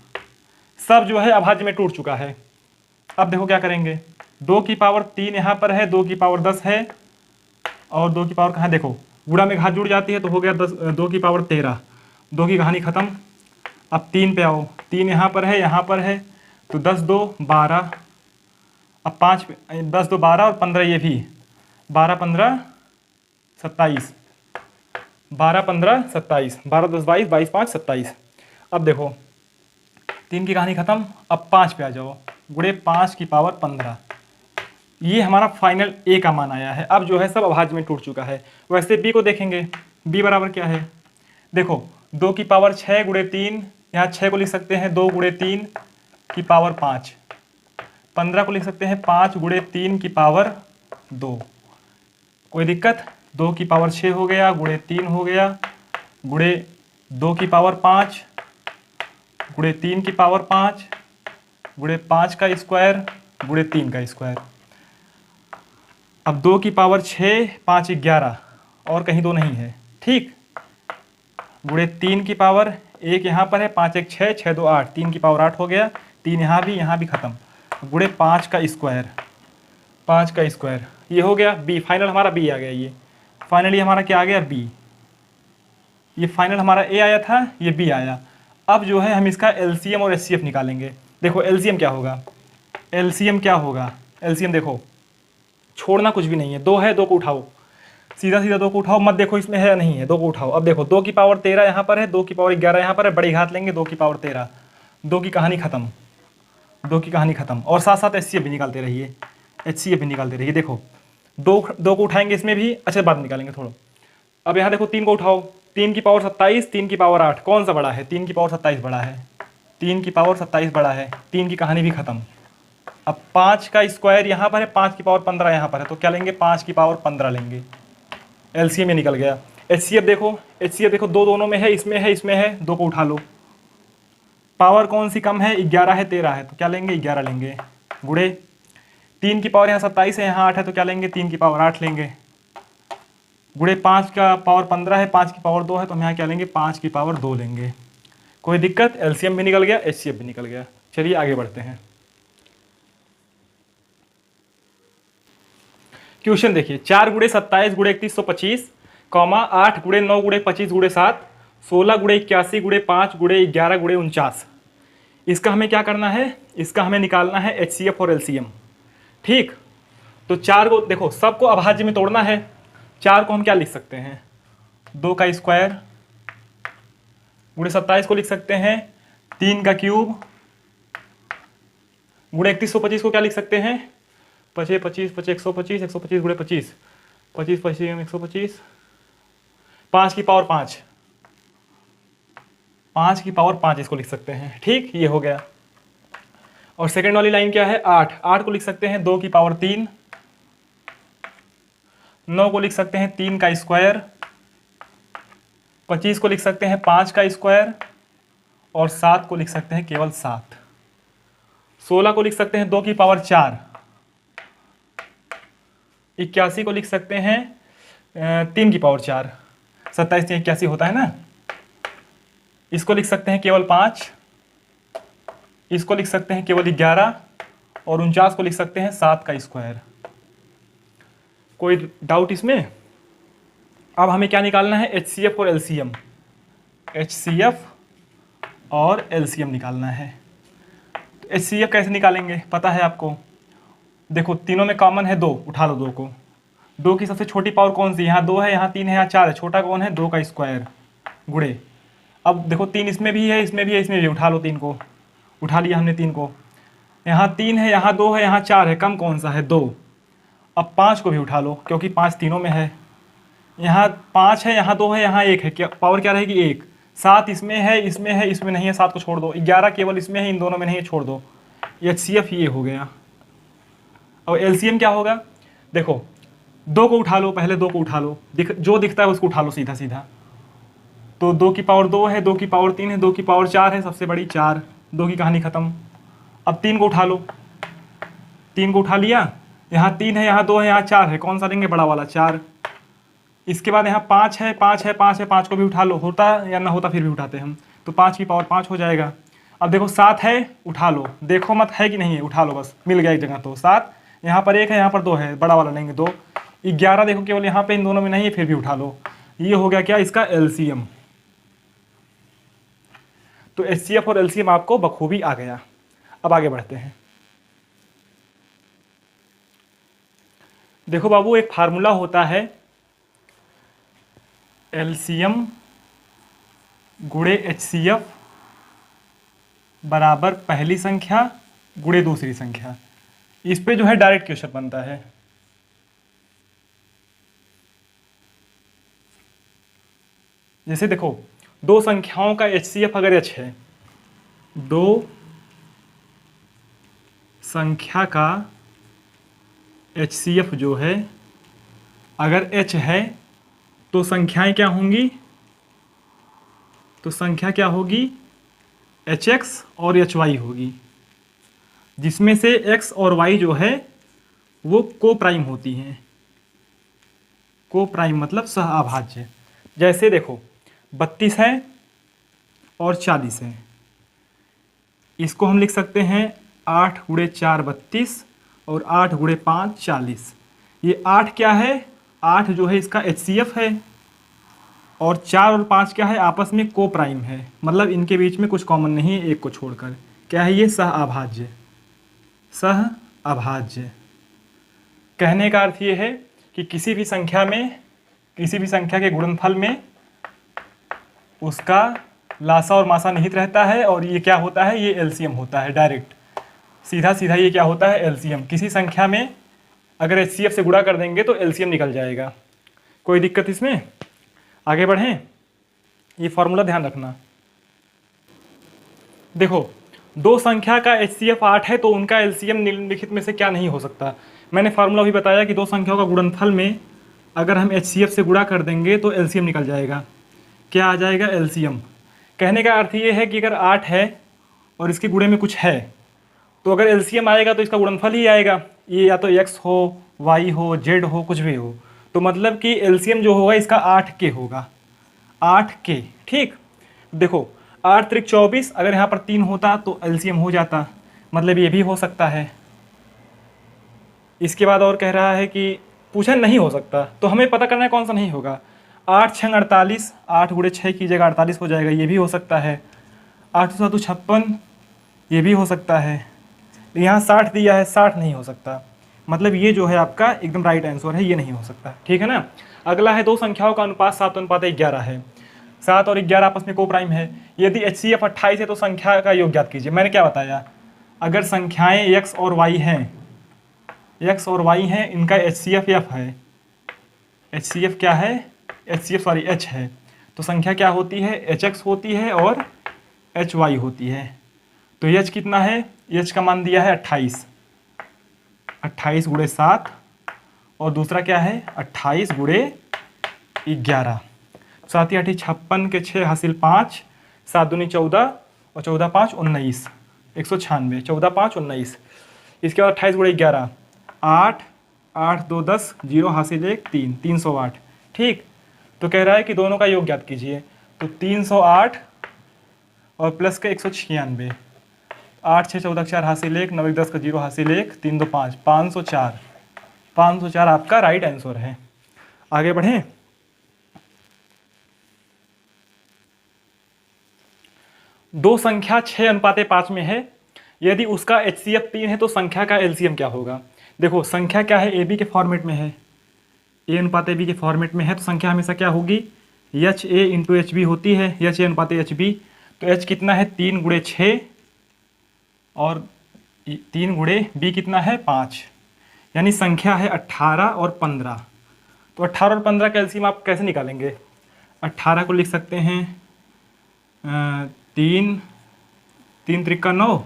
सब जो है अभाज्य में टूट चुका है। अब देखो क्या करेंगे, 2 की पावर 3 यहाँ पर है, 2 की पावर 10 है, और 2 की पावर कहाँ, देखो गुणा में घात जुड़ जाती है तो हो गया 2 की पावर 13। 2 की कहानी खत्म। अब 3 पे आओ, 3 यहाँ पर है, तो 10 2 12, अब 5 10 2 12 और 15 ये भी, 12 15 27, 12 15 27, 12 10 22, 22 5 27। अब देखो 3 की कहानी खत्म। अब 5 पे आ जाओ, गुणे 5 की पावर 15। ये हमारा फाइनल a का मान आया है। अब जो है सब अभाज्य में टूट चुका है। वैसे b को देखेंगे, b बराबर क्या है, देखो 2 की पावर 6 गुणे 3, यहाँ 6 को लिख सकते हैं 2 गुणे 3 की पावर 5। 15 को लिख सकते हैं 5 गुणे 3 की पावर 2। कोई दिक्कत? 2 की पावर 6 हो गया, गुणे 3 हो गया, गुणे 2 की पावर 5 गुणे 3 की पावर 5 गुणे 5 का स्क्वायर गुणे 3 का स्क्वायर। अब 2 की पावर 6 5 11, और कहीं 2 नहीं है, ठीक, गुणे 3 की पावर, 1 यहाँ पर है, 5 1 6, 6 2 8, 3 की पावर 8 हो गया, 3 यहाँ भी खत्म, गुणे 5 का स्क्वायर, 5 का स्क्वायर, ये हो गया b। फाइनल हमारा b आ गया। ये फाइनली हमारा क्या आ गया, b। ये फाइनल हमारा a आया था, ये b आया। अब जो है हम इसका एलसीएम और एचसीएफ निकालेंगे। देखो एलसीएम क्या होगा, एलसीएम क्या होगा, एलसीएम देखो छोड़ना कुछ भी नहीं है, 2 है, 2 को उठाओ, सीधा सीधा 2 को उठाओ, मत देखो इसमें है या नहीं है, 2 को उठाओ। अब देखो 2 की पावर 13 यहाँ पर है, 2 की पावर 11 यहाँ पर है, बड़ी घात लेंगे, 2 की पावर 13, 2 की कहानी खत्म, 2 की कहानी खत्म। और साथ साथ एचसीएफ भी निकालते रहिए, एचसीएफ भी निकालते रहिए। देखो 2 को उठाएंगे इसमें भी, अच्छा बाद निकालेंगे थोड़ा। अब यहाँ देखो 3 को उठाओ, 3 की पावर 27, 3 की पावर 8, कौन सा बड़ा है, 3 की पावर 27 बड़ा है, 3 की पावर 27 बड़ा है, 3 की कहानी भी खत्म। अब 5 का स्क्वायर यहाँ पर है, 5 की पावर 15 यहाँ पर है, तो क्या लेंगे, 5 की पावर 15 लेंगे। एलसीएम में निकल गया। एचसीएफ देखो, एचसीएफ देखो 2 दोनों में है, इसमें है, इसमें है, 2 को उठा लो। पावर कौन सी कम है, 11 है 13 है, तो क्या लेंगे, 11 लेंगे, गुणे 3 की पावर यहाँ 27 है, यहाँ 8 है, तो क्या लेंगे, 3 की पावर 8 लेंगे, गुणे 5 का पावर 15 है, 5 की पावर 2 है, तो हम यहाँ क्या लेंगे, 5 की पावर 2 लेंगे। कोई दिक्कत? एलसीएम भी निकल गया, एचसीएफ भी निकल गया। चलिए आगे बढ़ते हैं। क्वेश्चन देखिए, 4 गुणे 27 गुणे 3125, 8 गुणे 9 गुणे 25 गुणे 7, 16 गुणे 81 गुणे 5 गुणे 11 गुणे 49। इसका हमें क्या करना है, इसका हमें निकालना है एचसीएफ और एलसीएम। ठीक, तो 4 को देखो सबको अभाज्य में तोड़ना है। 4 को हम क्या लिख सकते हैं, 2 का स्क्वायर, गुणे 27 को लिख सकते हैं 3 का क्यूब, गुणे 3125 को क्या लिख सकते हैं, 25 25 25 125, 125 गुणे 25, 25 25 125, 5 की पावर 5, 5 की पावर 5 इसको लिख सकते हैं। ठीक, ये हो गया। और सेकंड वाली लाइन क्या है, 8, 8 को लिख सकते हैं 2 की पावर 3, 9 को लिख सकते हैं 3 का स्क्वायर, 25 को लिख सकते हैं 5 का स्क्वायर, और 7 को लिख सकते हैं केवल 7। 16 को लिख सकते हैं 2 की पावर 4, 81 को लिख सकते हैं 3 की पावर 4, 27 से 81 होता है ना। इसको लिख सकते हैं केवल 5, इसको लिख सकते हैं केवल 11, और 49 को लिख सकते हैं 7 का स्क्वायर। कोई डाउट इसमें? अब हमें क्या निकालना है, एचसीएफ और एलसीएम, एचसीएफ और एलसीएम निकालना है। तो एचसीएफ कैसे निकालेंगे पता है आपको, देखो तीनों में कॉमन है 2, उठा लो 2 को। 2 की सबसे छोटी पावर कौन सी, यहाँ 2 है, यहाँ 3 है, यहाँ 4 है, छोटा कौन है, 2 का स्क्वायर, गुणे। अब देखो 3 इसमें भी है, इसमें भी है, इसमें भी, उठा लो 3 को, उठा लिया हमने 3 को। यहाँ 3 है, यहाँ 2 है, यहाँ 4 है, कम कौन सा है? 2। अब 5 को भी उठा लो क्योंकि 5 तीनों में है। यहाँ 5 है, यहाँ 2 है, यहाँ 1 है, क्या पावर क्या रहेगी? 1। 7 इसमें है, इसमें है, इसमें नहीं है, 7 को छोड़ दो। 11 केवल इसमें है, इन दोनों में नहीं है, छोड़ दो। HCF ये हो गया। और LCM क्या होगा? देखो 2 को उठा लो, पहले 2 को उठा लो, जो दिखता है उसको उठा लो सीधा सीधा। तो 2 की पावर 2 है, 2 की पावर 3 है, 2 की पावर 4 है, सबसे बड़ी 4। 2 की कहानी खत्म। अब 3 को उठा लो, 3 को उठा लिया, यहाँ 3 है, यहाँ 2 है, यहाँ 4 है, कौन सा लेंगे? बड़ा वाला 4। इसके बाद यहाँ 5 है, 5 है, 5 है, 5 को भी उठा लो, होता या ना होता फिर भी उठाते हम, तो 5 की पावर 5 हो जाएगा। अब देखो 7 है, उठा लो, देखो मत है कि नहीं है, उठा लो बस, मिल गया एक जगह। तो 7, यहाँ पर 1 है, यहाँ पर 2 है, बड़ा वाला लेंगे 2। 11 देखो केवल यहाँ पे इन दोनों में नहीं है, फिर भी उठा लो। ये हो गया क्या? इसका LCM। तो HCF और LCM आपको बखूबी आ गया। अब आगे बढ़ते हैं। देखो बाबू, एक फार्मूला होता है LCM गुणे HCF बराबर पहली संख्या गुणे दूसरी संख्या। इस पे जो है डायरेक्ट क्वेश्चन बनता है। जैसे देखो, दो संख्याओं का HCF अगर H है, दो संख्या का HCF जो है अगर H है तो संख्याएं क्या होंगी? तो संख्या क्या होगी? HX और HY होगी, जिसमें से X और Y जो है वो को प्राइम होती हैं। को प्राइम मतलब सह अभाज्य। जैसे देखो 32 है और 40 है, इसको हम लिख सकते हैं 8 गुणे 4 32 और 8 गुणे 5 40। ये 8 क्या है? 8 जो है इसका HCF है, और 4 और 5 क्या है? आपस में को प्राइम है, मतलब इनके बीच में कुछ कॉमन नहीं है एक को छोड़कर। क्या है ये? सह अभाज्य। सह अभाज्य कहने का अर्थ ये है कि किसी भी संख्या के गुणनफल में उसका लासा और मासा निहित रहता है, और ये क्या होता है? ये LCM होता है। डायरेक्ट सीधा सीधा ये क्या होता है? LCM। किसी संख्या में अगर HCF से गुणा कर देंगे तो LCM निकल जाएगा। कोई दिक्कत इसमें? आगे बढ़ें, ये फॉर्मूला ध्यान रखना। देखो, दो संख्या का HCF 8 है तो उनका LCM निम्नलिखित में से क्या नहीं हो सकता? मैंने फार्मूला भी बताया कि दो संख्याओं का गुणनफल में अगर हम HCF से गुणा कर देंगे तो LCM निकल जाएगा। क्या आ जाएगा? LCM। कहने का अर्थ ये है कि अगर 8 है और इसके गुणे में कुछ है, तो अगर LCM आएगा तो इसका गुणनफल ही आएगा। ये या तो X हो, Y हो, Z हो, कुछ भी हो, तो मतलब कि LCM जो होगा इसका 8K होगा। 8K, ठीक। देखो 8 त्रिक 24, अगर यहाँ पर 3 होता तो LCM हो जाता, मतलब ये भी हो सकता है। इसके बाद और कह रहा है कि पूछा नहीं हो सकता, तो हमें पता करना है कौन सा नहीं होगा। 8 छंग 48, 8 गुणे 6 की जगह 48 हो जाएगा, ये भी हो सकता है। 8 7 56, ये भी हो सकता है। यहाँ 60 दिया है, 60 नहीं हो सकता, मतलब ये जो है आपका एकदम राइट आंसर है, ये नहीं हो सकता, ठीक है ना। अगला है दो संख्याओं का अनुपात 7:11 है। 7 और 11 आपस में को प्राइम है। यदि HCF 28 है तो संख्या का योग ज्ञात कीजिए। मैंने क्या बताया? अगर संख्याएं X और Y हैं, इनका HCF F है। HCF क्या है? HCF सॉरी H है, तो संख्या क्या होती है? HX होती है और HY होती है। तो H कितना है? H का मान दिया है 28, 28 गुणे 7, और दूसरा क्या है? 28 गुणे 11। 7 8 56 के 6 हासिल 5, 7 दूनी 14 और 14 5 19, 196, 14 5 19। इसके बाद 28 गुणे 11, 8 8 2 10, 0 हासिल 1 3, 308, ठीक। तो कह रहा है कि दोनों का योग ज्ञात कीजिए। तो 308 और प्लस का 196, 8 6 14 4 हासिल 1, 9 10 का 0 हासिल 1, 3 2 5, 504। 504 आपका राइट आंसर है। आगे बढ़ें। दो संख्या 6:5 में है, यदि उसका HCF 3 है तो संख्या का LCM क्या होगा? देखो संख्या क्या है? AB के फॉर्मेट में है, A/AB के फॉर्मेट में है, तो संख्या हमेशा क्या होगी? HA × HB होती है, HA / HB। तो H कितना है? 3 गुणे 6 और 3 गुणे b कितना है 5, यानी संख्या है 18 और 15। तो 18 और 15 का एलसीएम आप कैसे निकालेंगे? 18 को लिख सकते हैं 3 3 त्रिका 9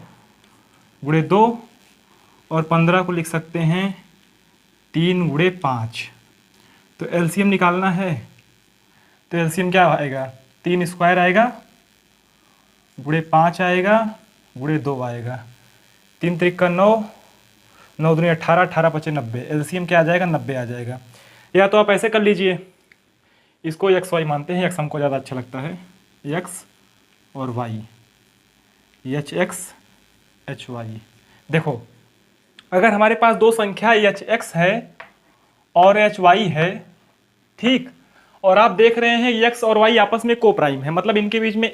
गुणे 2, और 15 को लिख सकते हैं 3 गुणे 5। तो एलसीएम निकालना है, तो एलसीएम क्या आएगा? 3 स्क्वायर आएगा गुणे 5 आएगा गुणे 2 आएगा। 3 त्रिका 9, 9 दूनी 18, 18 पचे 90। एलसीएम क्या आ जाएगा? 90 आ जाएगा। या तो आप ऐसे कर लीजिए, इसको एक्स वाई मानते हैं, एक्स हमको ज़्यादा अच्छा लगता है, एक्स और Y, H X H Y. देखो, अगर हमारे पास दो संख्या एच एक्स है और एच वाई है, ठीक, और आप देख रहे हैं एक्स और वाई आपस में को प्राइम है, मतलब इनके बीच में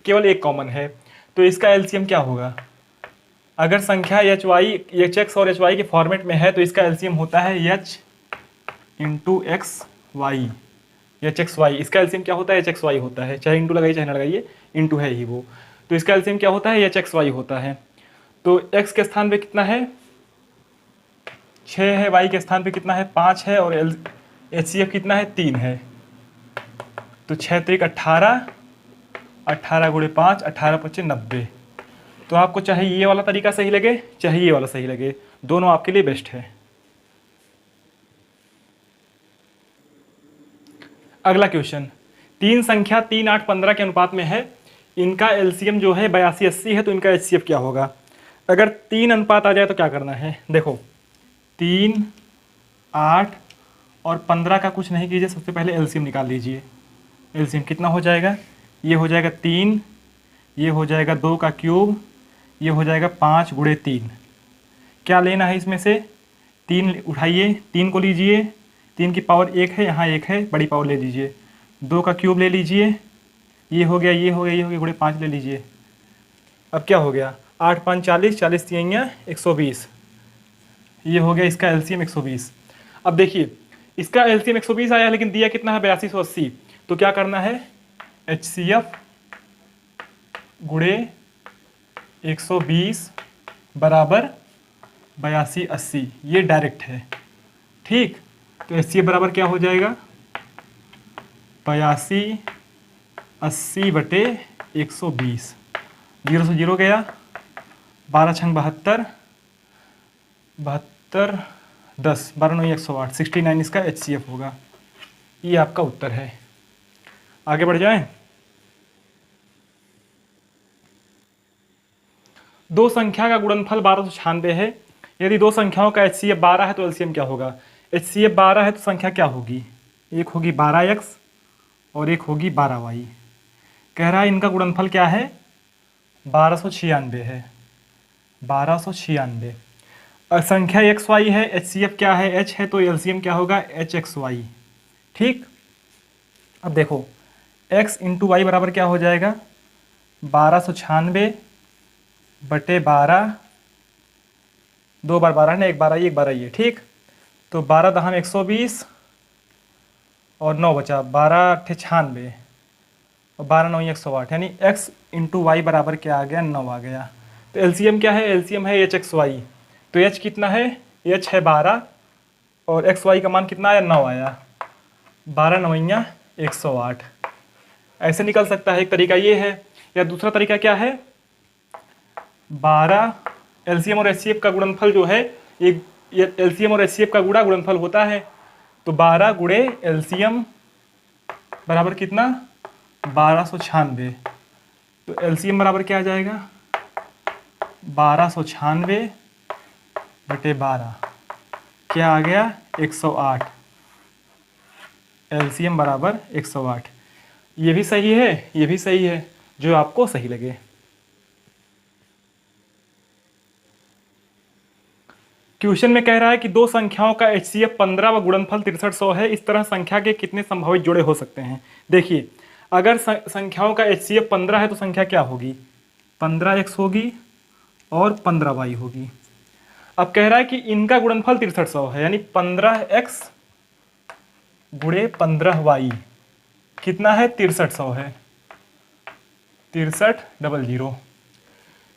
केवल एक कॉमन है, तो इसका एलसीएम क्या होगा? अगर संख्या एच एक्स और एच वाई के फॉर्मेट में है तो इसका एलसीएम होता है H into X Y, H X Y. इसका एलसीएम क्या होता है? एच एक्स वाई होता है, चाहे इंटू लगाइए चाहे ना लगाइए, इंटू है ही वो। तो इसका एलसीएम क्या होता है? एच एक्स वाई होता है। तो एक्स के स्थान पे कितना है? 6 है, वाई के स्थान पे कितना है? 5 है, और एच सी एफ कितना है? 3 है। तो 6 त्रिक 18, 18 गुणे 5, 18 पच्चे 90। तो आपको चाहे ये वाला तरीका सही लगे चाहे ये वाला सही लगे, दोनों आपके लिए बेस्ट है। अगला क्वेश्चन, 3 संख्या 3, 8, 15 के अनुपात में है, इनका एलसीएम जो है 82, 80 है, तो इनका एचसीएफ क्या होगा? अगर 3 अनुपात आ जाए तो क्या करना है? देखो, 3, 8 और 15 का कुछ नहीं कीजिए, सबसे पहले एलसीएम निकाल लीजिए। एलसीएम कितना हो जाएगा? ये हो जाएगा 3, ये हो जाएगा 2 का क्यूब, ये हो जाएगा 5 गुणे 3। क्या लेना है इसमें से? 3 उठाइए, 3 को लीजिए, 3 की पावर 1 है, यहाँ 1 है, बड़ी पावर ले लीजिए। 2 का क्यूब ले लीजिए, ये हो गया, ये हो गया, ये हो गया, गुणे 5 ले लीजिए। अब क्या हो गया? 8 5 40, 40 3 120। ये हो गया इसका एलसीएम 120। अब देखिए, इसका एलसीएम 120 आया, लेकिन दिया कितना है? 8280। तो क्या करना है? एचसीएफ गुणे 120 बराबर 8280, ये डायरेक्ट है, ठीक। तो एचसीएफ बराबर क्या हो जाएगा? 8280 बटे 120। 0 से 0 गया, 12 छंग 72, 72 10, 12 9 108, 69 इसका एचसीएफ होगा। ये आपका उत्तर है। आगे बढ़ जाएं। दो संख्या का गुणनफल 1296 है। यदि दो संख्याओं का एचसीएफ 12 है तो एलसीएम क्या होगा? एचसीएफ 12 है तो संख्या क्या होगी? एक होगी 12x और एक होगी 12y। कह रहा है इनका गुणनफल क्या है? 1296 है, 1296। संख्या एक्स वाई है, एचसीएफ क्या है? एच है, तो एलसीएम क्या होगा? एच एक्स वाई, ठीक। अब देखो, x इंटू वाई बराबर क्या हो जाएगा? 1296 बटे 12, 2 बार 12 है, 1 बार आई 1 बार आई, ठीक। तो 12 दहम 120 और 9 बचा, 12 अट्ठे 96 और 12 9 108, यानी x इंटू वाई बराबर क्या आ गया? 9 आ गया। तो एलसीएम क्या है? एलसीएम है एच एक्स वाई। तो h कितना है? h है 12 और एक्स वाई का मान कितना आया? 9 आया। 12 9 108। ऐसे निकल सकता है, एक तरीका ये है। या दूसरा तरीका क्या है? 12 एलसीएम और एचसीएफ का गुणनफल जो है, एक एलसीएम और एचसीएफ का गुणा गुणनफल होता है। तो 12 गुणे एलसीएम बराबर कितना? 1296। तो एलसीएम बराबर क्या आ जाएगा? 1296 बटे 12, क्या आ गया? 108। एलसीएम बराबर 108। ये भी सही है, ये भी सही है, जो आपको सही लगे। क्वेश्चन में कह रहा है कि दो संख्याओं का एचसीएफ 15 व गुणनफल 6300 है। इस तरह संख्या के कितने संभावित जोड़े हो सकते हैं? देखिए, अगर संख्याओं का एचसीएफ 15 है तो संख्या क्या होगी? 15x होगी और 15y होगी। अब कह रहा है कि इनका गुणनफल 6300 है, यानी 15x गुणे 15y कितना है? 6300 है, 6300।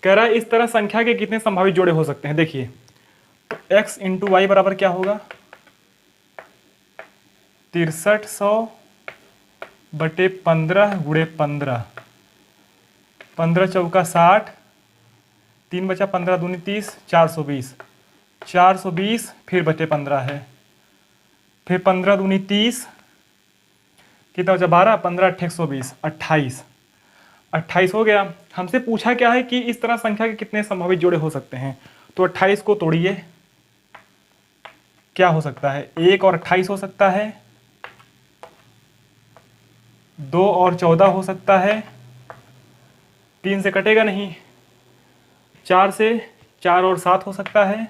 कह कह रहा है इस तरह संख्या के कितने संभावित जोड़े हो सकते हैं। देखिए x इंटू वाई बराबर क्या होगा, 6300 बटे 15 गुणे 15, 15 चौका 60, 3 बचा 15 दूनी 30, 420, 420 फिर बटे 15 है, फिर 15 दूनी 30, कितना बचा 12, 15 अट्ठे 120, 28, 28 हो गया। हमसे पूछा क्या है कि इस तरह संख्या के कितने संभावित जोड़े हो सकते हैं। तो 28 को तोड़िए, क्या हो सकता है, 1 और 28 हो सकता है, 2 और 14 हो सकता है, 3 से कटेगा नहीं, 4 से 4 और 7 हो सकता है,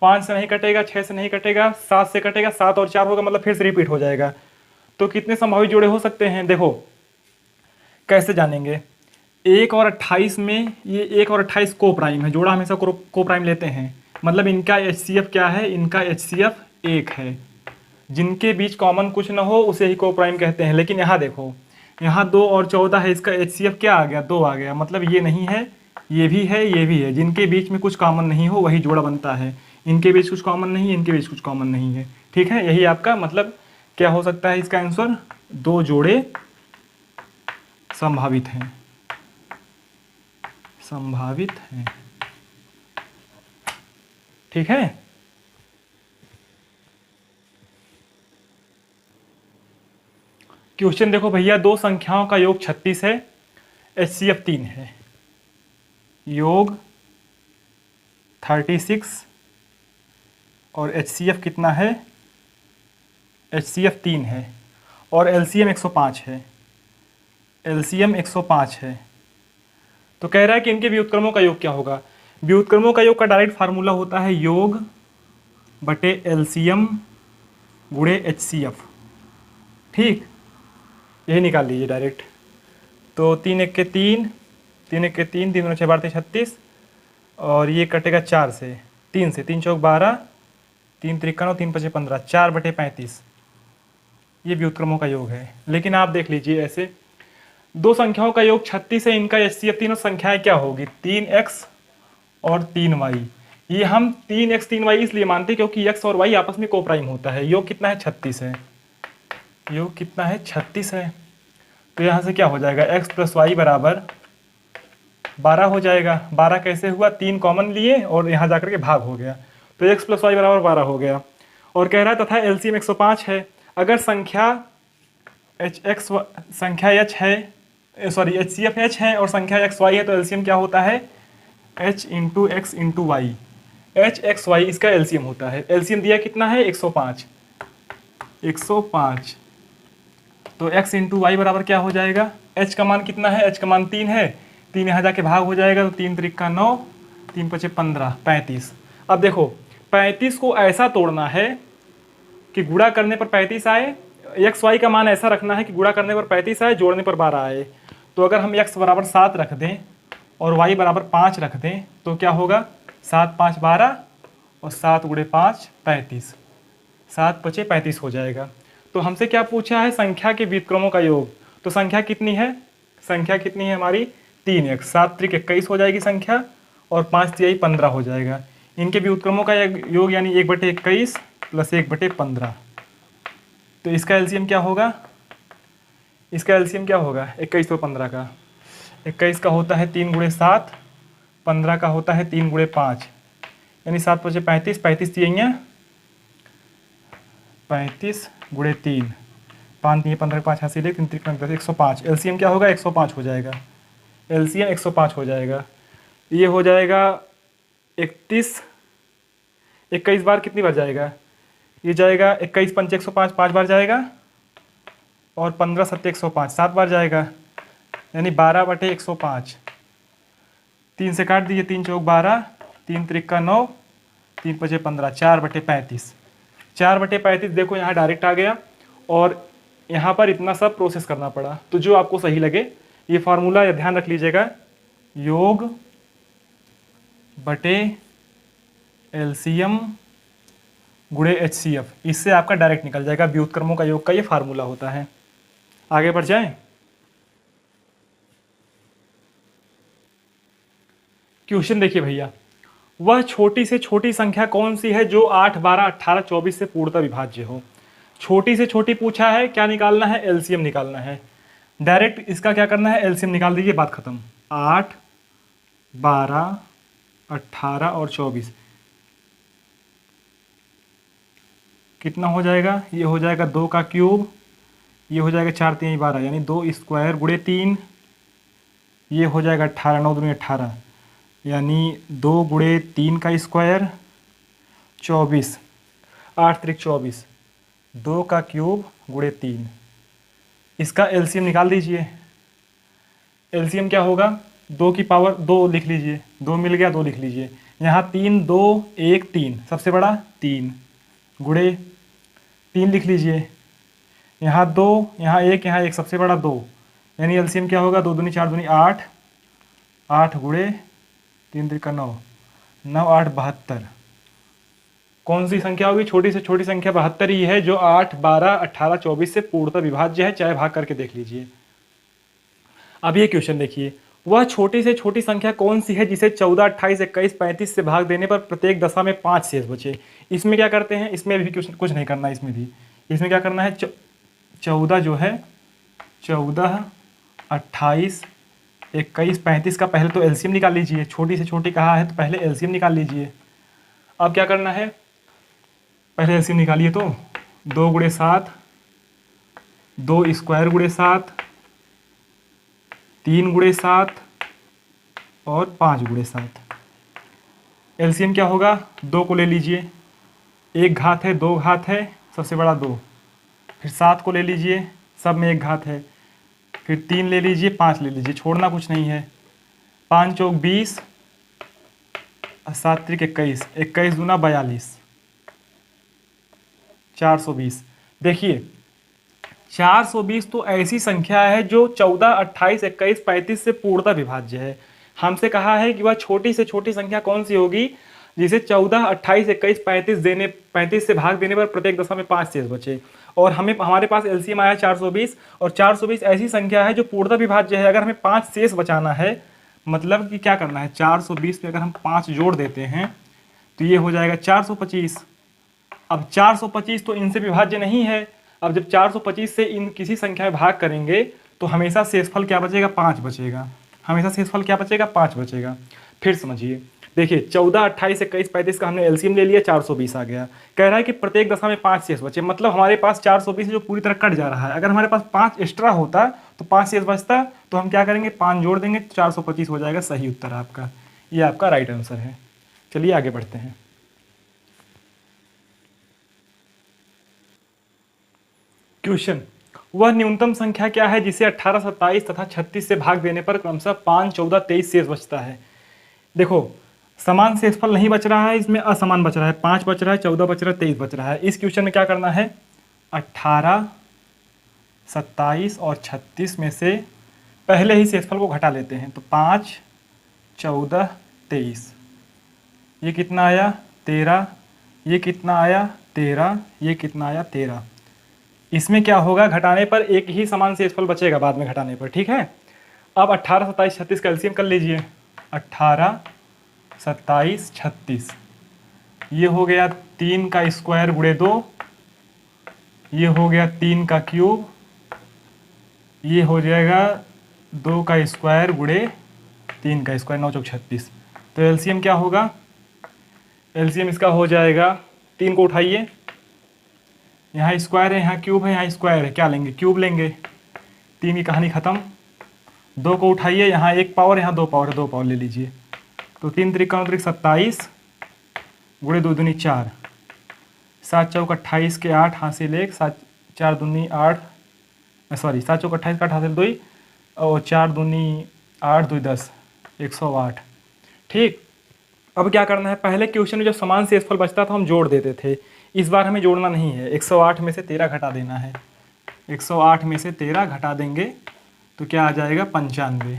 5 से नहीं कटेगा, 6 से नहीं कटेगा, 7 से कटेगा, 7 और 4 होगा, मतलब फिर से रिपीट हो जाएगा। तो कितने संभावित जोड़े हो सकते हैं, देखो कैसे जानेंगे। 1 और 28 में, ये 1 और 28 को प्राइम है, जोड़ा हमेशा को प्राइम लेते हैं, मतलब इनका HCF क्या है, इनका HCF 1 है। जिनके बीच कॉमन कुछ ना हो उसे ही को प्राइम कहते हैं। लेकिन यहाँ देखो, यहाँ 2 और 14 है, इसका HCF क्या आ गया, 2 आ गया, मतलब ये नहीं है, ये भी है, ये भी है। जिनके बीच में कुछ कॉमन नहीं हो वही जोड़ा बनता है। इनके बीच कुछ कॉमन नहीं है, इनके बीच कुछ कॉमन नहीं है। ठीक है, यही आपका मतलब क्या हो सकता है, इसका आंसर 2 जोड़े संभावित हैं, संभावित हैं। ठीक है, क्वेश्चन देखो भैया, दो संख्याओं का योग 36 है, HCF 3 है। योग 36 और HCF कितना है, HCF 3 है, और LCM 105 है, LCM 105 है। तो कह रहा है कि इनके व्युत्क्रमों का योग क्या होगा। व्युत्क्रमों का योग का डायरेक्ट फार्मूला होता है योग बटे LCM गुणे HCF। ठीक, यही निकाल लीजिए डायरेक्ट। तो 3 1 के 3, 3 1 के 3, 3 2 6 12 36, और ये कटेगा 4 से, 3 से, 3 चौक 12, 3 त्रिका 9, 3 पचे 15, 4 बटे 35, ये व्युत्क्रमों का योग है। लेकिन आप देख लीजिए, ऐसे दो संख्याओं का योग 36 है, इनका HCF तीनों संख्याएं क्या होगी, 3x और 3y। ये हम 3x 3y इसलिए मानते हैं क्योंकि x और y आपस में कोप्राइम होता है। योग कितना है, 36 है, योग कितना है, 36 है। तो यहाँ से क्या हो जाएगा, x प्लस वाई बराबर 12 हो जाएगा। 12 कैसे हुआ, 3 कॉमन लिए और यहाँ जाकर के भाग हो गया, तो x प्लस वाई बराबर 12 हो गया। और कह रहा है तथा LCM 105 है। अगर संख्या संख्या h है, सॉरी HCF h है और संख्या xy है, तो LCM क्या होता है, h into X into Y, H X Y इसका LCM होता है। LCM दिया कितना है, 105, 105। तो x इंटू वाई बराबर क्या हो जाएगा, h का मान कितना है, h का मान 3 है, 3 यहाँ जाके भाग हो जाएगा, तो 3 त्रिका 9, 3 पचे 15, 35। अब देखो 35 को ऐसा तोड़ना है कि गुणा करने पर 35 आए, एक्स वाई का मान ऐसा रखना है कि गुणा करने पर 35 आए, जोड़ने पर 12 आए। तो अगर हम x बराबर 7 रख दें और y बराबर 5 रख दें तो क्या होगा, 7 5 12 और 7 गुणे 5 35, 7 पचे 35 हो जाएगा। तो हमसे क्या पूछा है, संख्या के व्युत्क्रमों का योग। तो संख्या कितनी है, संख्या कितनी है हमारी, 3x, 7 त्रिक 21 हो जाएगी संख्या, और 5 तिहाई 15 हो जाएगा। इनके व्युत्क्रमों का योग यानी 1/21 प्लस 1/15। तो इसका LCM क्या होगा, इसका LCM क्या होगा, 21 और 15 का, 21 का होता है 3 गुणे 7, 15 का होता है 3 गुणे 5, यानी 7 पचे 35, 35 तिहाइयाँ 35 गुणे 3, 5 तिहाई 15 5 हासिल 3 त्रिक 105। LCM क्या होगा, 105 हो जाएगा, LCM 105 हो जाएगा। ये हो जाएगा 31, 21 बार कितनी बार जाएगा, ये जाएगा 21 पंचे 105 5 बार जाएगा, और 15 सत्ते 105 7 बार जाएगा, यानी 12/105। 3 से काट दीजिए, 3 चौक 12, 3 त्रिका 9, 3 पचे 15, 4/35, 4/35। देखो यहाँ डायरेक्ट आ गया, और यहाँ पर इतना सब प्रोसेस करना पड़ा। तो जो आपको सही लगे, ये फार्मूला ध्यान रख लीजिएगा, योग बटे LCM गुणे HCF, इससे आपका डायरेक्ट निकल जाएगा। व्युत्क्रमों का योग का ये फार्मूला होता है। आगे बढ़ जाएं। क्वेश्चन देखिए भैया, वह छोटी से छोटी संख्या कौन सी है जो 8, 12, 18, 24 से पूर्णतः विभाज्य हो। छोटी से छोटी पूछा है, क्या निकालना है, एलसीएम निकालना है। डायरेक्ट इसका क्या करना है, एलसीएम निकाल दीजिए, बात खत्म। 8, 12, 18 और 24 कितना हो जाएगा, ये हो जाएगा 2 का क्यूब, ये हो जाएगा 4 3 12 यानी 2 स्क्वायर गुणे 3, ये हो जाएगा 18, 9 दूनी 18 यानी 2 गुणे 3 का स्क्वायर 24, 8 त्रिक 24, 2 का क्यूब गुणे 3। इसका एलसीएम निकाल दीजिए। एलसीएम क्या होगा, 2 की पावर 2 लिख लीजिए, 2 मिल गया 2 लिख लीजिए। यहाँ 3 2 1 3 सबसे बड़ा 3 गुणे 3 लिख लीजिए। यहाँ 2 यहाँ 1 यहाँ 1 सबसे बड़ा 2 यानी एलसीएम क्या होगा, 2 दूनी 4 दूनी 8, 8 गुणे 3 त्रिका 9, 9 8 72। कौन सी संख्या होगी, छोटी से छोटी संख्या 72 ही है जो 8, 12, 18, 24 से पूर्णतः विभाज्य है, चाहे भाग करके देख लीजिए। अब ये क्वेश्चन देखिए, वह छोटी से छोटी संख्या कौन सी है जिसे 14, 28, 21, 35 से भाग देने पर प्रत्येक दशा में 5 शेष बचे। इसमें क्या करते हैं, इसमें भी कुछ नहीं करना है, इसमें क्या करना है, 14 जो है 14, 28, 21, 35 का पहले तो एलसीएम निकाल लीजिए। छोटी से छोटी कहा है तो पहले एलसीएम निकाल लीजिए। अब क्या करना है, पहले एलसीएम निकालिए तो 2 गुणे 7, 2 स्क्वायर गुणे 7, 3 गुणे 7 और 5 गुणे 7। एलसीएम क्या होगा, 2 को ले लीजिए, 1 घात है 2 घात है सबसे बड़ा 2, फिर 7 को ले लीजिए, सब में 1 घात है, फिर 3 ले लीजिए, 5 ले लीजिए, छोड़ना कुछ नहीं है। 5 चौक 20, 7 त्रिक 21, 21 दूना 42, 420। देखिए 420 तो ऐसी संख्या है जो 14, 28, 21, 35 से पूर्णतः विभाज्य है। हमसे कहा है कि वह छोटी से छोटी संख्या कौन सी होगी जिसे 14, 28, 21, 35 से भाग देने पर प्रत्येक दशा में 5 शेष बचे। और हमारे पास एलसीएम आया 420 और 420 ऐसी संख्या है जो पूर्णतः विभाज्य है। अगर हमें 5 शेष बचाना है, मतलब कि क्या करना है, 420 पे अगर हम 5 जोड़ देते हैं तो ये हो जाएगा 425। अब 425 तो इनसे विभाज्य नहीं है। अब जब 425 से इन किसी संख्या में भाग करेंगे तो हमेशा शेषफल क्या बचेगा, 5 बचेगा। हमेशा शेषफल क्या बचेगा, 5 बचेगा। फिर समझिए, देखिए 14, 28, 21, 35 का हमने एलसीएम ले लिया, 420 आ गया। कह रहा है कि प्रत्येक दशा में 5 शेष बचे, मतलब हमारे पास 420 जो पूरी तरह कट जा रहा है। अगर हमारे पास 5 एक्स्ट्रा होता तो 5 शेष बचता, तो हम क्या करेंगे, 5 जोड़ देंगे, 425 हो जाएगा। सही उत्तर आपका, ये आपका राइट आंसर है। चलिए आगे बढ़ते हैं। क्वेश्चन, वह न्यूनतम संख्या क्या है जिसे 18, 27 तथा 36 से भाग देने पर क्रमशः 5, 14, 23 शेष बचता है। देखो समान शेषफल नहीं बच रहा है, इसमें असमान बच रहा है। 5 बच रहा है, 14 बच रहा है, 23 बच रहा है। इस क्वेश्चन में क्या करना है, 18, 27 और 36 में से पहले ही शेषफल को घटा लेते हैं। तो 5, 14, 23, ये कितना आया 13, ये कितना आया 13, ये कितना आया 13। इसमें क्या होगा, घटाने पर एक ही समान शेषफल बचेगा बाद में घटाने पर, ठीक है। अब 18, 27, 36 का एलसीएम कर लीजिए। 18, 27, 36, ये हो गया 3 का स्क्वायर गुणे 2, ये हो गया 3 का क्यूब, ये हो जाएगा 2 का स्क्वायर गुणे 3 का स्क्वायर, 9 चौक 36। तो एलसीएम क्या होगा, एलसीएम इसका हो जाएगा, 3 को उठाइए, यहाँ स्क्वायर है, यहाँ क्यूब है, यहाँ स्क्वायर है, क्या लेंगे, क्यूब लेंगे। 3 की कहानी खत्म। 2 को उठाइए, यहाँ 1 पावर, यहाँ 2 पावर है, 2 पावर ले लीजिए। तो 3 त्रिक 27 गुणे 2 दूनी 4, 7 चौक 28 के 8 हासिल 1, 7 4 दूनी 8, सॉरी 7 चौक 28 का 8 हासिल 2 और 4 दूनी 8 2 10, 108। ठीक, अब क्या करना है, पहले क्वेश्चन में जब समान शेषफल बचता था हम जोड़ देते थे। इस बार हमें जोड़ना नहीं है, 108 में से 13 घटा देना है। 108 में से 13 घटा देंगे तो क्या आ जाएगा, 95।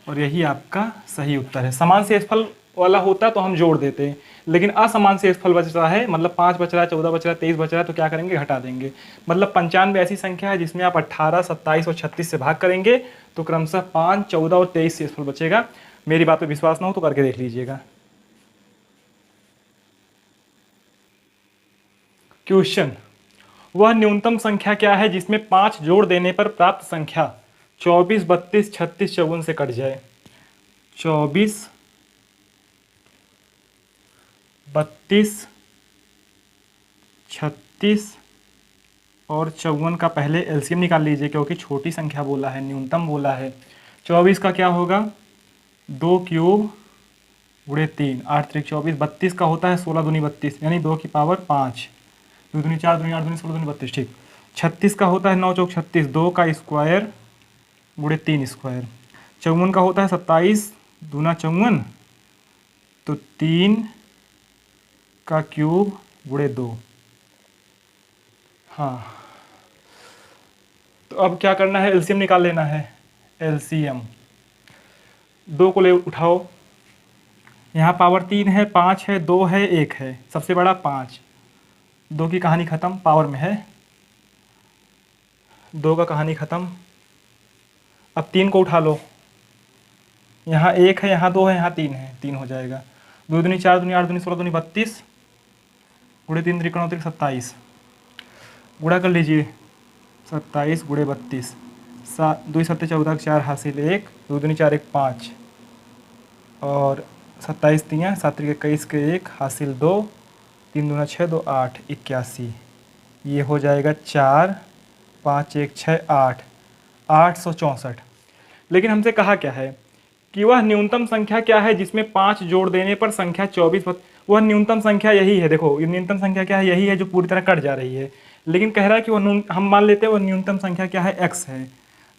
और यही आपका सही उत्तर है। समान शेषफल वाला होता तो हम जोड़ देते हैं, लेकिन असमान शेषफल बच रहा है, मतलब 5 बच रहा है, 14 बच रहा है, 23 बच रहा है, तो क्या करेंगे, घटा देंगे। मतलब 95 ऐसी संख्या है जिसमें आप 18, 27 और 36 से भाग करेंगे तो क्रमशः 5, 14 और 23 शेषफल बचेगा। मेरी बात पे विश्वास ना हो तो करके देख लीजिएगा। क्वेश्चन, वह न्यूनतम संख्या क्या है जिसमें 5 जोड़ देने पर प्राप्त संख्या 24, 32, 36, 54 से कट जाए। 24, 32, 36 और 54 का पहले एलसीएम निकाल लीजिए, क्योंकि छोटी संख्या बोला है, न्यूनतम बोला है। 24 का क्या होगा, 2 क्यूब गुणे 3, 8 3 24। 32 का होता है 16 दूनी 32, यानी 2 की पावर 5, 2 दूनी 4 दूनी 8 दूनी 16 दूनी 32, ठीक। 36 का होता है 9 चौक 36, 2 का स्क्वायर गुणे 3 स्क्वायर। 54 का होता है 27 दूना 54, तो 3 का क्यूब गुणे 2। हाँ, तो अब क्या करना है, एलसीएम निकाल लेना है। एलसीएम 2 को ले उठाओ, यहाँ पावर 3 है, 5 है, 2 है, 1 है, सबसे बड़ा 5। 2 की कहानी ख़त्म, पावर में है, 2 का कहानी ख़त्म। अब 3 को उठा लो, यहाँ 1 है, यहाँ 2 है, यहाँ 3 है, 3 हो जाएगा। 2 दूनी 4 दूनी 8 दूनी 16 दूनी 32, गुणे 3 त्रिकोण 27, गुणा कर लीजिए। 27 गुणे 32, 2 7 14 4 हासिल 1, 2 दूनी 4 1 5, और 27 3 7 21 के 1 हासिल 2, 3 दूना 6 2 8 81। ये हो जाएगा 4 5 1 6 8, 864। लेकिन हमसे कहा क्या है कि वह न्यूनतम संख्या क्या है जिसमें 5 जोड़ देने पर संख्या 24। वह न्यूनतम संख्या यही है, देखो ये न्यूनतम संख्या क्या है, यही है जो पूरी तरह कट जा रही है। लेकिन कह रहा है कि हम मान लेते हैं वह न्यूनतम संख्या क्या है, x है,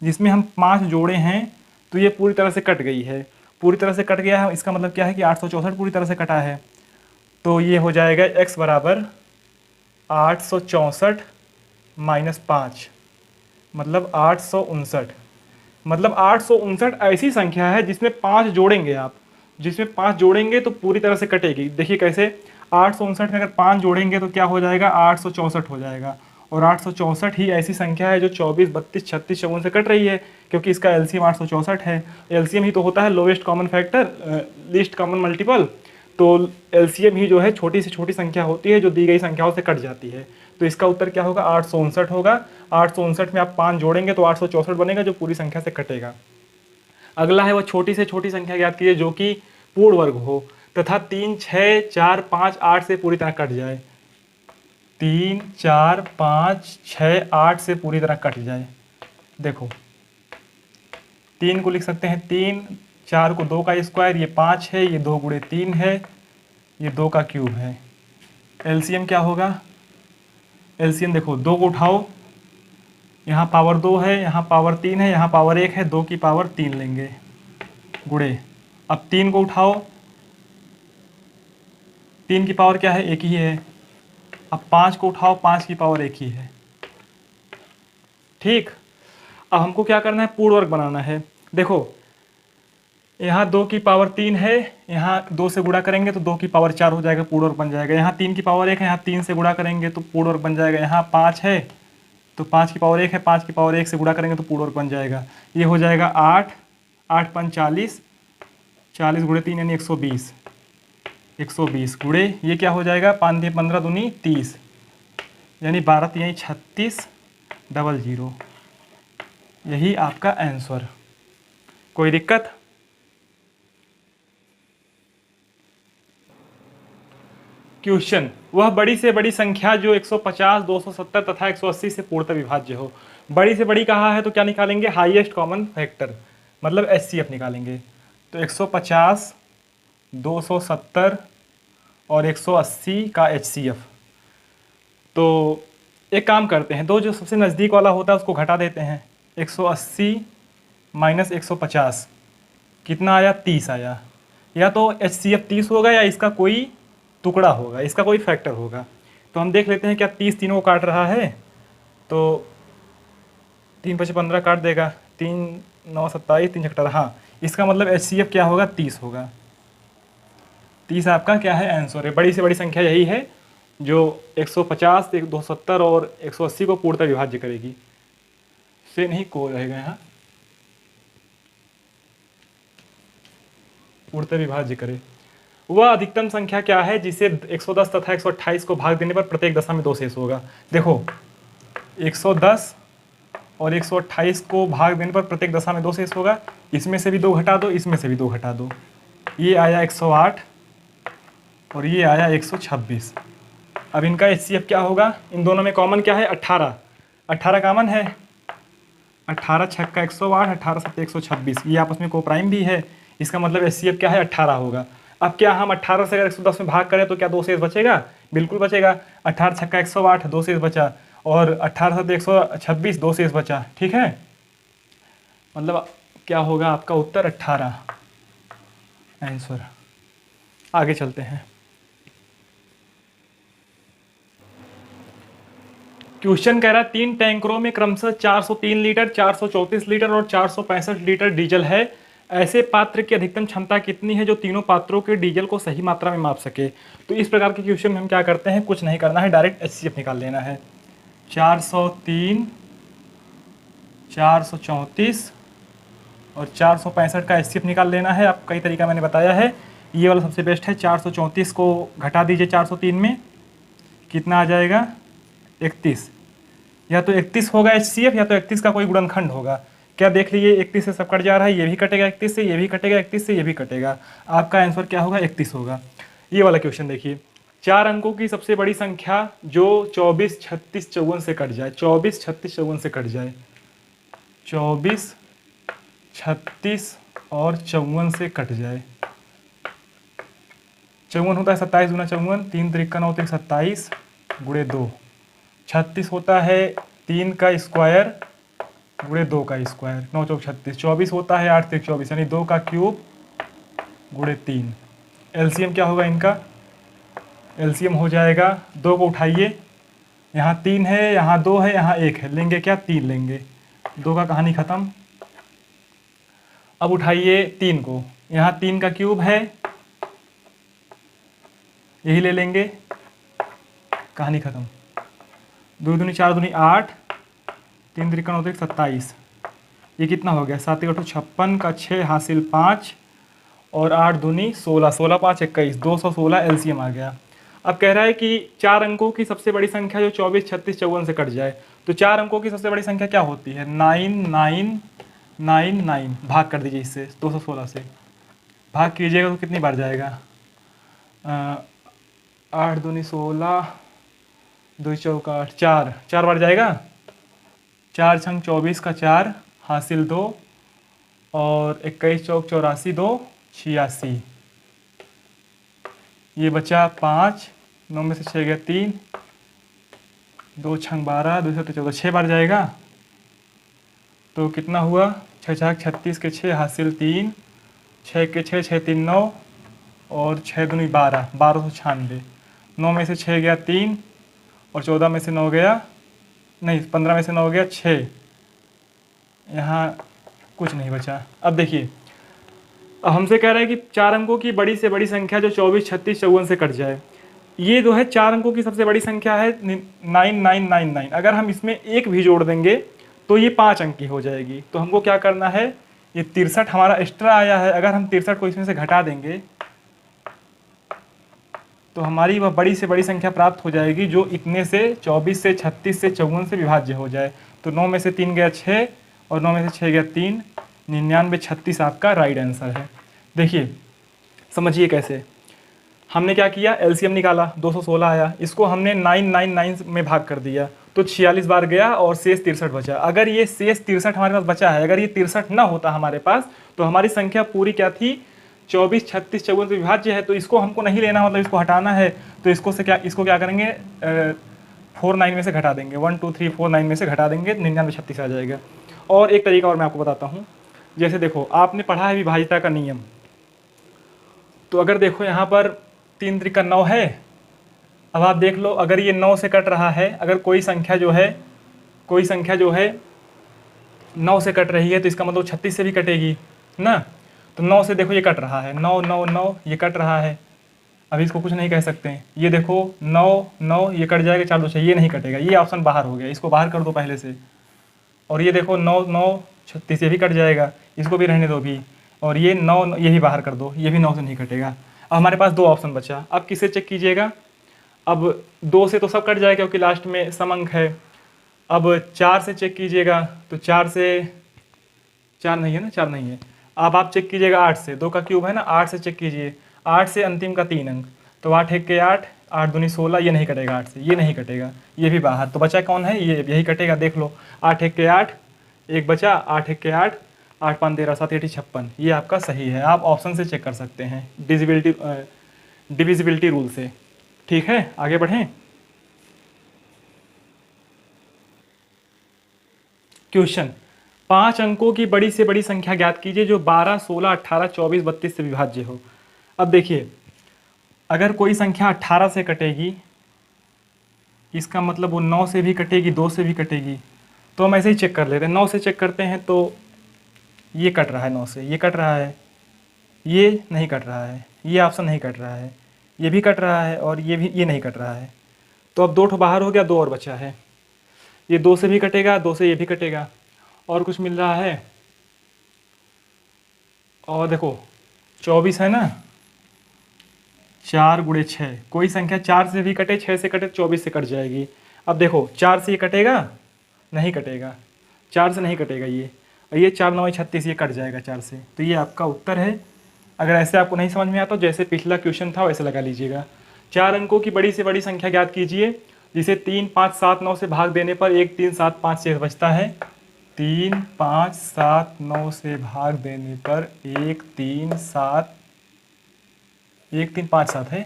जिसमें हम 5 जोड़े हैं, तो ये पूरी तरह से कट गई है। पूरी तरह से कट गया है, इसका मतलब क्या है कि 864 पूरी तरह से कटा है। तो ये हो जाएगा x बराबर 864 माइनस 5, मतलब 859। मतलब 859 ऐसी संख्या है जिसमें 5 जोड़ेंगे आप, जिसमें 5 जोड़ेंगे तो पूरी तरह से कटेगी। देखिए कैसे, 859 में अगर 5 जोड़ेंगे तो क्या हो जाएगा, 864 हो जाएगा। और 864 ही ऐसी संख्या है जो 24 32 36 54 से कट रही है, क्योंकि इसका एलसीएम 864 है। एलसीएम ही तो होता है lowest common factor, least common multiple. तो एलसीएम ही जो है छोटी से छोटी संख्या होती है जो दी गई संख्याओं से कट जाती है। तो इसका उत्तर क्या होगा, 859 होगा। 859 में आप 5 जोड़ेंगे तो 864 बनेगा, जो पूरी संख्या से कटेगा। अगला है वह छोटी से छोटी संख्या ज्ञात कीजिए जो कि पूर्ण वर्ग हो तथा 3 6 4 5 8 से पूरी तरह कट जाए। 3 4 5 6 8 से पूरी तरह कट जाए। देखो 3 को लिख सकते हैं 3, 4 को 2 का स्क्वायर, ये 5 है, ये 2 गुणे 3 है, ये 2 का क्यूब है। एलसीएम क्या होगा, एलसीएम देखो 2 को उठाओ, यहाँ पावर 2 है, यहाँ पावर 3 है, यहाँ पावर 1 है, 2 की पावर 3 लेंगे, गुणे। अब 3 को उठाओ, 3 की पावर क्या है, 1 ही है। अब 5 को उठाओ, 5 की पावर 1 ही है, ठीक। अब हमको क्या करना है, पूर्ण वर्ग बनाना है। देखो यहाँ 2 की पावर 3 है, यहाँ 2 से गुणा करेंगे तो 2 की पावर 4 हो जाएगा, पूर्ण वर्ग बन जाएगा। यहाँ 3 की पावर 1 है, यहाँ 3 से गुणा करेंगे तो पूर्ण वर्ग बन जाएगा। यहाँ 5 है तो 5 की पावर 1 है, 5 की पावर 1 से गुणा करेंगे तो पूर्ण वर्ग बन जाएगा। ये हो जाएगा 8, 8 5 40, 40 गुणे 3 यानी 120, 120 गुणे ये क्या हो जाएगा, 5 15 दूनी 30, यानी 12 3 36 00। यही आपका आंसर। कोई दिक्कत? क्वेश्चन, वह बड़ी से बड़ी संख्या जो 150 270 तथा 180 से पूर्णतः विभाज्य हो। बड़ी से बड़ी कहा है तो क्या निकालेंगे, हाईएस्ट कॉमन फैक्टर, मतलब एचसीएफ निकालेंगे। तो 150 270 और 180 का एचसीएफ। तो एक काम करते हैं, दो जो सबसे नज़दीक वाला होता है उसको घटा देते हैं। 180 माइनस 150 कितना आया, 30 आया। या तो एचसीएफ 30 होगा या इसका कोई टुकड़ा होगा, इसका कोई फैक्टर होगा। तो हम देख लेते हैं क्या 30 तीनों को काट रहा है, तो 3 5 15 काट देगा, 3 9 27 3 18। हाँ, इसका मतलब एचसीएफ क्या होगा, 30 होगा। 30 आपका क्या है, आंसर है। बड़ी से बड़ी संख्या यही है जो 150 270 और 180 को पूर्णतः विभाज्य करेगी। से नहीं को रहेगा यहाँ। उड़ते विभाज्य करे। वह अधिकतम संख्या क्या है जिसे 110 तथा 128 को भाग देने पर प्रत्येक दशा में 2 शेष होगा। देखो 110 और 128 को भाग देने पर प्रत्येक दशा में 2 शेष होगा। इसमें से भी 2 घटा दो, इसमें से भी 2 घटा दो। ये आया 108 और ये आया 126। अब इनका HCF क्या होगा? इन दोनों में कॉमन क्या है? 18। 18 कॉमन है। 18 छक्का 108, 18 सत्ते 126। ये आपस में कोप्राइम भी है। इसका मतलब HCF क्या है? 18 होगा। अब क्या हम 18 से अगर 110 में भाग करें तो क्या 2 शेष बचेगा? बिल्कुल बचेगा। 18 छक्का 108, 2 शेष बचा, और 18 सत्ते 126, 2 शेष बचा। ठीक है, मतलब क्या होगा आपका उत्तर? 18 आंसर। आगे चलते हैं। क्वेश्चन कह रहा है 3 टैंकरों में क्रमशः 403 लीटर, 434 लीटर और 465 लीटर डीजल है। ऐसे पात्र की अधिकतम क्षमता कितनी है जो तीनों पात्रों के डीजल को सही मात्रा में माप सके? तो इस प्रकार के क्वेश्चन में हम क्या करते हैं, कुछ नहीं करना है, डायरेक्ट HCF निकाल लेना है। 403, 434 और 465 का HCF निकाल लेना है। आप कई तरीका मैंने बताया है, ये वाला सबसे बेस्ट है। 434 को घटा दीजिए 403 में, कितना आ जाएगा? 31। या तो 31 होगा HCF, या तो 31 का कोई गुणनखंड होगा। क्या देख लीजिए, 31 से सब कट जा रहा है, ये भी कटेगा 31 से, ये भी कटेगा 31 से, ये भी कटेगा। आपका आंसर क्या होगा? 31 होगा। ये वाला क्वेश्चन देखिए, 4 अंकों की सबसे बड़ी संख्या जो 24, 36, 54 से कट जाए। 24, 36, 54 से कट जाए। 24, 36 और 54 से कट जाए। 54 होता है 27 गुना 54, 3 त्रिक 9 त्रिक 27 गुणे 2। 36 होता है 3 का स्क्वायर गुणे 2 का स्क्वायर, 9 चौक 36। 24 होता है 8 त्रिक 24, यानी 2 का क्यूब गुणे 3। LCM क्या होगा इनका? LCM हो जाएगा, 2 को उठाइए, यहाँ 3 है, यहाँ 2 है, यहाँ 1 है, लेंगे क्या? 3 लेंगे। 2 का कहानी खत्म। अब उठाइए 3 को, यहाँ 3 का क्यूब है, यही ले लेंगे, कहानी खत्म। 2 दूनी 4 दूनी 8, 3 त्रिक 9 त्रिक 27। ये कितना हो गया? 7 8 56 का 6 हासिल 5 और 8 दूनी 16, 16 5 21, 216 LCM आ गया। अब कह रहा है कि 4 अंकों की सबसे बड़ी संख्या जो 24, 36, 54 से कट जाए। तो 4 अंकों की सबसे बड़ी संख्या क्या होती है? 9 9 9 9। भाग कर दीजिए इससे, 216 से भाग कीजिएगा तो कितनी बार जाएगा? 8 दूनी 16, 2 चौक 8, 4 बार जाएगा। 4 छंग 24 का 4 हासिल 2 और 21 चौक 84, 2 86। ये बचा 5, 9 में से 6 गया 3, 2 छंग 12, 2 7 14, 6 बार जाएगा। तो कितना हुआ? 6 छाक 36 के 6 हासिल 3, 6 के 6, 6 3 9 और 6 दूनी 12, 1296। 9 में से 6 गया 3 और 14 में से 9 गया, नहीं 15 में से 9 गया 6, यहाँ कुछ नहीं बचा। अब देखिए, अब हमसे कह रहा है कि 4 अंकों की बड़ी से बड़ी संख्या जो 24, 36, 54 से कट जाए। ये जो है 4 अंकों की सबसे बड़ी संख्या है 9999। अगर हम इसमें 1 भी जोड़ देंगे तो ये 5 अंक की हो जाएगी। तो हमको क्या करना है, ये 63 हमारा एक्स्ट्रा आया है, अगर हम 63 को इसमें से घटा देंगे तो हमारी वह बड़ी से बड़ी संख्या प्राप्त हो जाएगी जो इतने से 24 से 36 से 54 से विभाज्य हो जाए। तो 9 में से 3 गया 6 और 9 में से 6 गया 3, 99 36 आपका राइट आंसर है। देखिए समझिए कैसे, हमने क्या किया, LCM निकाला, 216 आया, इसको हमने 999 में भाग कर दिया तो 46 बार गया और शेष 63 बचा। अगर ये शेष 63 हमारे पास बचा है, अगर ये 63 ना होता हमारे पास तो हमारी संख्या पूरी क्या थी, 24, 36, 54 से विभाज्य है। तो इसको हमको नहीं लेना, मतलब इसको हटाना है। तो इसको क्या करेंगे, 49 में से घटा देंगे, 1 2 3 4 9 में से घटा देंगे, 99 36 आ जाएगा। और एक तरीका और मैं आपको बताता हूँ। जैसे देखो, आपने पढ़ा है विभाज्यता का नियम, तो अगर देखो यहाँ पर 3 त्रिका 9 है। अब आप देख लो, अगर ये 9 से कट रहा है, अगर कोई संख्या जो है 9 से कट रही है तो इसका मतलब 36 से भी कटेगी ना। तो 9 से देखो ये कट रहा है, 9 9 9 ये कट रहा है। अभी इसको कुछ नहीं कह सकते हैं। ये देखो 9 9 ये कट जाएगा, 4 2 6, ये नहीं कटेगा, ये ऑप्शन बाहर हो गया, इसको बाहर कर दो पहले से। और ये देखो 9 9 36 ये भी कट जाएगा, इसको भी रहने दो भी। और ये 9, ये भी बाहर कर दो, ये भी 9 से नहीं कटेगा। अब हमारे पास 2 ऑप्शन बचा, अब किसे चेक कीजिएगा। अब 2 से तो सब कट जाएगा क्योंकि लास्ट में सम अंक है। अब 4 से चेक कीजिएगा, तो 4 से 4 नहीं है ना, 4 नहीं है। अब आप चेक कीजिएगा 8 से, 2 का क्यूब है ना, 8 से चेक कीजिए, 8 से अंतिम का 3 अंक, तो 8 एक के 8, 8 दूनी 16, ये नहीं कटेगा 8 से, ये नहीं कटेगा, ये भी बाहर। तो बचा कौन है, ये, यही कटेगा, देख लो। 8 एक के 8, एक बचा, 8 एक के 8, 8 5 13 7 8 56, ये आपका सही है। आप ऑप्शन से चेक कर सकते हैं डिविजिबिलिटी रूल से। ठीक है, आगे बढ़ें। क्वेश्चन, 5 अंकों की बड़ी से बड़ी संख्या ज्ञात कीजिए जो 12, 16, 18, 24, 32 से विभाज्य हो। अब देखिए, अगर कोई संख्या 18 से कटेगी, इसका मतलब वो 9 से भी कटेगी, 2 से भी कटेगी। तो हम ऐसे ही चेक कर लेते हैं, 9 से चेक करते हैं तो ये कट रहा है, 9 से ये कट रहा है, ये नहीं कट रहा है, ये ऑप्शन नहीं कट रहा है, ये भी कट रहा है, और ये भी, ये नहीं कट रहा है। तो अब 2 ठो बाहर हो गया, 2 और बचा है। ये 2 से भी कटेगा, 2 से ये भी कटेगा, और कुछ मिल रहा है। और देखो 24 है ना, 4 गुणे 6, कोई संख्या 4 से भी कटे, 6 से कटे, 24 से कट जाएगी। अब देखो 4 से ये कटेगा, नहीं कटेगा, 4 से नहीं कटेगा ये, और ये 4 9 36, ये कट जाएगा 4 से। तो ये आपका उत्तर है। अगर ऐसे आपको नहीं समझ में आता तो जैसे पिछला क्वेश्चन था वैसे लगा लीजिएगा। 4 अंकों की बड़ी से बड़ी संख्या ज्ञात कीजिए जिसे 3 5 7 9 से भाग देने पर 1 3 7 5 शेष बचता है। 3 5 7 9 से भाग देने पर 1 3 7, 1 3 5 7 है,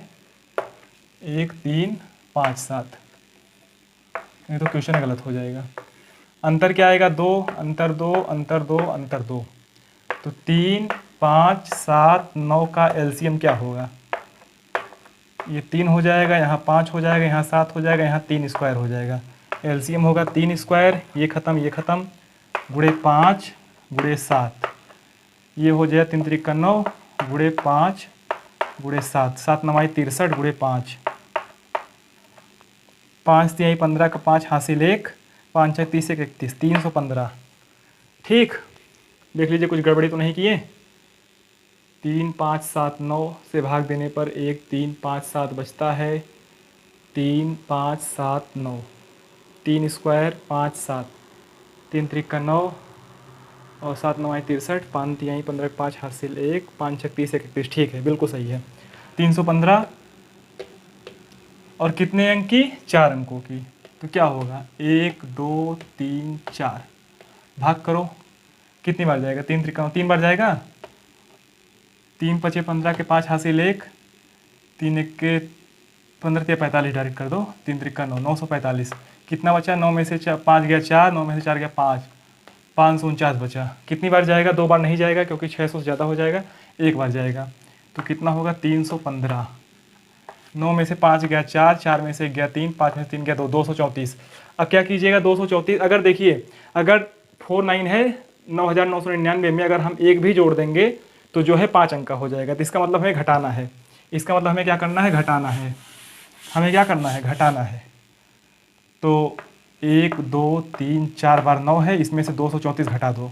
1 3 5 7, नहीं तो क्वेश्चन गलत हो जाएगा। अंतर क्या आएगा, 2 अंतर 2 अंतर 2 अंतर 2, तो 3 5 7 9 का एलसीएम क्या होगा, ये 3 हो जाएगा, यहाँ 5 हो जाएगा, यहाँ 7 हो जाएगा, यहाँ 3 स्क्वायर हो जाएगा। एलसीएम होगा 3 स्क्वायर, ये खत्म ये खत्म, गुणे 5 गुणे 7, ये हो जाएगा 3 त्रिक 9 गुणे 5 गुणे 7, 7 9 63 गुणे 5, 5 3 15 का 5 हासिल 1, 5 6 30 31, 315। ठीक, देख लीजिए कुछ गड़बड़ी तो नहीं किए। 3 5 7 9 से भाग देने पर 1 3 5 7 बचता है, 3 5 7 9, 3 स्क्वायर 5 7, 3 त्रिक 9 और 7 9 63, 5 3 15 5 हासिल 1, 5 6 30 31। ठीक है, बिल्कुल सही है। 315 और कितने अंक की, 4 अंकों की। तो क्या होगा, 1 2 3 4, भाग करो, कितनी बार जाएगा, 3 त्रिक 3 बार जाएगा, 3 5 15 के 5 हासिल 1, 3 1 के 15 45 डायरेक्ट कर दो, 3 त्रिक 9 945, कितना बचा, 9 में से 5 गया 4, 9 में से 4 गया 5, 549 बचा। कितनी बार जाएगा, 2 बार नहीं जाएगा क्योंकि 600 से ज़्यादा हो जाएगा, 1 बार जाएगा। तो कितना होगा, 315, 9 में से 5 गया 4, 4 में से गया 3, 5 में से 3 गया 2, 234। अब क्या कीजिएगा, 234, अगर देखिए अगर 49 है 9999 में अगर हम 1 भी जोड़ देंगे तो जो है 5 अंक का हो जाएगा। तो इसका मतलब हमें घटाना है, इसका मतलब हमें क्या करना है, घटाना है, हमें क्या करना है, घटाना है। तो 1 2 3 4 बार 9 है, इसमें से 234 घटा दो,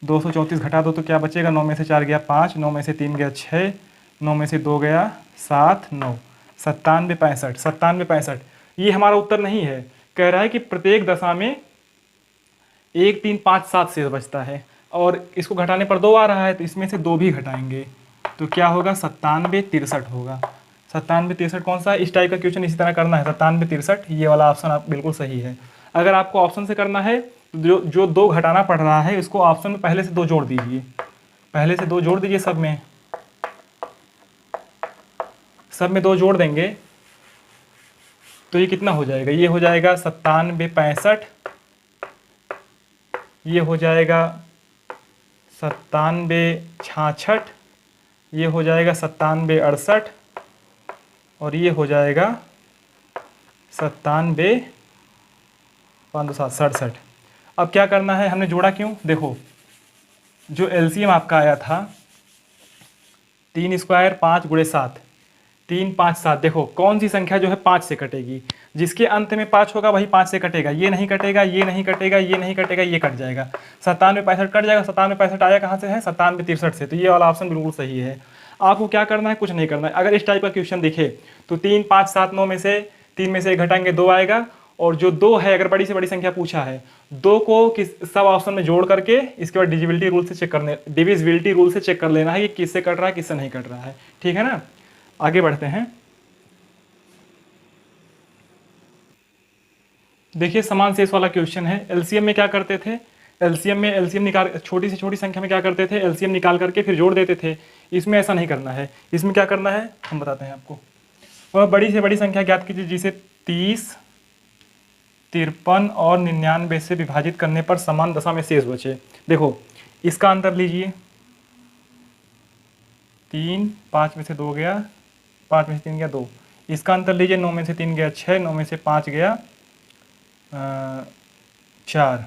234 घटा दो तो क्या बचेगा, 9 में से 4 गया 5, 9 में से 3 गया 6, 9 में से 2 गया 7 9, 97 65, 97 65। ये हमारा उत्तर नहीं है, कह रहा है कि प्रत्येक दशा में 1 3 5 7 शेष बचता है और इसको घटाने पर 2 आ रहा है, तो इसमें से 2 भी घटाएंगे तो क्या होगा, 97 63 होगा। 97 63 कौन सा, इस टाइप का क्वेश्चन इसी तरह करना है, 97 63, ये वाला ऑप्शन आप बिल्कुल सही है। अगर आपको ऑप्शन से करना है तो जो 2 घटाना पड़ रहा है इसको ऑप्शन में पहले से 2 जोड़ दीजिए, पहले से 2 जोड़ दीजिए, सब में 2 जोड़ देंगे तो ये कितना हो जाएगा, ये हो जाएगा 97 65, ये हो जाएगा 97 66, ये हो जाएगा 97 68 और ये हो जाएगा 97 67। अब क्या करना है, हमने जोड़ा क्यों, देखो जो एलसीएम आपका आया था 3 स्क्वायर 5 गुणे 7, 3 5 7, देखो कौन सी संख्या जो है 5 से कटेगी, जिसके अंत में 5 होगा वही 5 से कटेगा, ये नहीं कटेगा, ये नहीं कटेगा, ये नहीं कटेगा, ये कट जाएगा। 97 65 कट जाएगा, 97 65 आया कहाँ से है, 97 63 से, तो ये वाला ऑप्शन बिल्कुल सही है। आपको क्या करना है, कुछ नहीं करना है। अगर इस टाइप का क्वेश्चन दिखे तो 3 5 7 9 में से 3 में से 1 घटाएंगे 2 आएगा, और जो 2 है, अगर बड़ी से बड़ी संख्या पूछा है, 2 को किस सब ऑप्शन में जोड़ करके इसके बाद डिविजिबिलिटी रूल से चेक कर लेना है कि किससे कट रहा है किससे नहीं कट रहा है। ठीक है ना, आगे बढ़ते हैं। देखिए समान शेष वाला क्वेश्चन है। एलसीएम में क्या करते थे, एलसीएम निकाल, छोटी से छोटी संख्या में क्या करते थे, एलसीएम निकाल करके फिर जोड़ देते थे। इसमें ऐसा नहीं करना है। इसमें क्या करना है हम बताते हैं आपको। वह बड़ी से बड़ी संख्या ज्ञात कीजिए जिसे 30 53 और 99 से विभाजित करने पर समान दशा में शेष बचे। देखो इसका अंतर लीजिए, 3 5 में से 2 गया, 5 में से 3 गया 2। इसका अंतर लीजिए, 9 में से 3 गया 6, 9 में से 5 गया 4,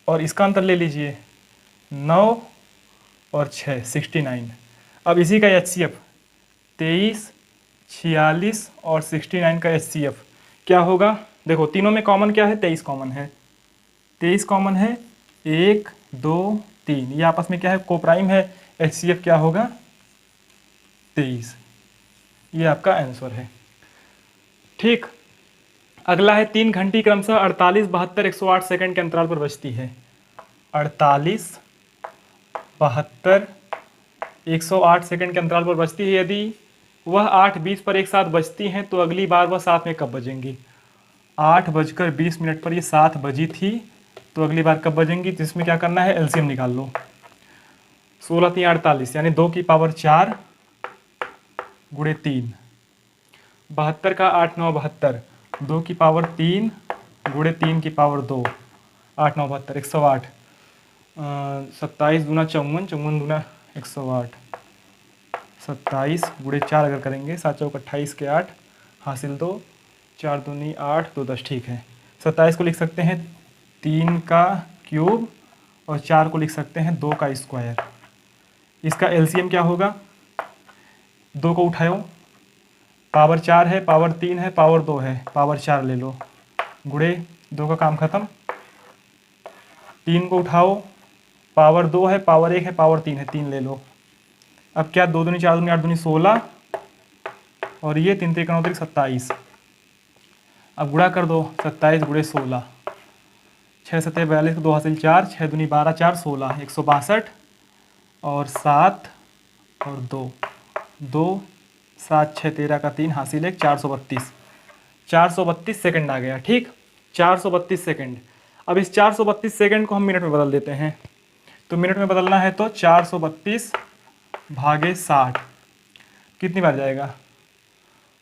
और इसका अंतर ले लीजिए 9 और 6 69। अब इसी का HCF 23 46 और 69 का HCF क्या होगा। देखो तीनों में कॉमन क्या है, 23 कॉमन है, 23 कॉमन है, 1 2 3, ये आपस में क्या है, कोप्राइम है। HCF क्या होगा 23, ये आपका आंसर है। ठीक, अगला है 3 घंटी क्रमशः 48 72 108 सेकंड के अंतराल पर बजती है। 48 72 108 सेकंड के अंतराल पर बजती है। यदि वह 8:20 पर एक साथ बजती हैं तो अगली बार वह साथ में कब बजेंगी। 8:20 पर ये 7 बजी थी, तो अगली बार कब बजेंगी। तो इसमें क्या करना है, एलसीएम निकाल लो। 16 3 48 यानी 2 की पावर 4 गुणे 3, 72 का 8 9 72, 2 की पावर 3 गुणे 3 की पावर 2, 8 9 72 108, 27 दूना 54, 54 दूना 108, 27 गुणे 4 अगर करेंगे, 7 चौक 28 के 8 हासिल 2, 4 दूनी 8 2 10। ठीक है, 27 को लिख सकते हैं 3 का क्यूब और 4 को लिख सकते हैं 2 का स्क्वायर। इसका एलसीएम क्या होगा, 2 को उठाओ, पावर 4 है, पावर 3 है, पावर 2 है, पावर 4 ले लो, गुणे 2 का काम खत्म। 3 को उठाओ, पावर 2 है, पावर 1 है, पावर 3 है, 3 ले लो। अब क्या, 2 दूनी 4 दूनी 8 दूनी 16, और ये 3 3 9 27। अब गुणा कर दो, 27 गुणे 16, 6 7 42 2 हासिल 4, 6 दूनी 12 4 16 162, और 7 और 2 2 7 6 13 का 3 हासिल 1 432, 432 सेकंड आ गया। ठीक, 432 सेकंड। अब इस 432 सेकंड को हम मिनट में बदल देते हैं। तो मिनट में बदलना है तो 432 भागे 60 कितनी बार जाएगा,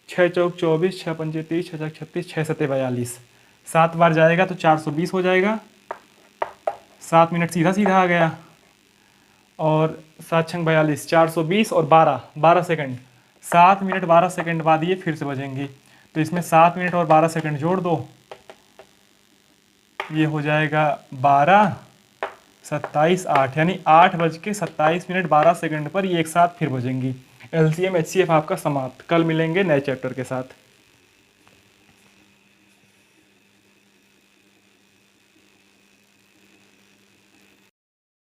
6 चौक 24, 6 पंजे 30, 6 छक 36, 6 सत्ते 42, 7 बार जाएगा तो 420 हो जाएगा। 7 मिनट सीधा सीधा आ गया, और 7 छंग 42, 420 और 12 सेकंड, 7 मिनट 12 सेकंड बाद ये फिर से बजेंगी। तो इसमें 7 मिनट और 12 सेकंड जोड़ दो, ये हो जाएगा 12 27 8, यानी 8:27 12 सेकंड पर ये एक साथ फिर बजेंगी। एलसीएम HCF आपका समाप्त। कल मिलेंगे नए चैप्टर के साथ।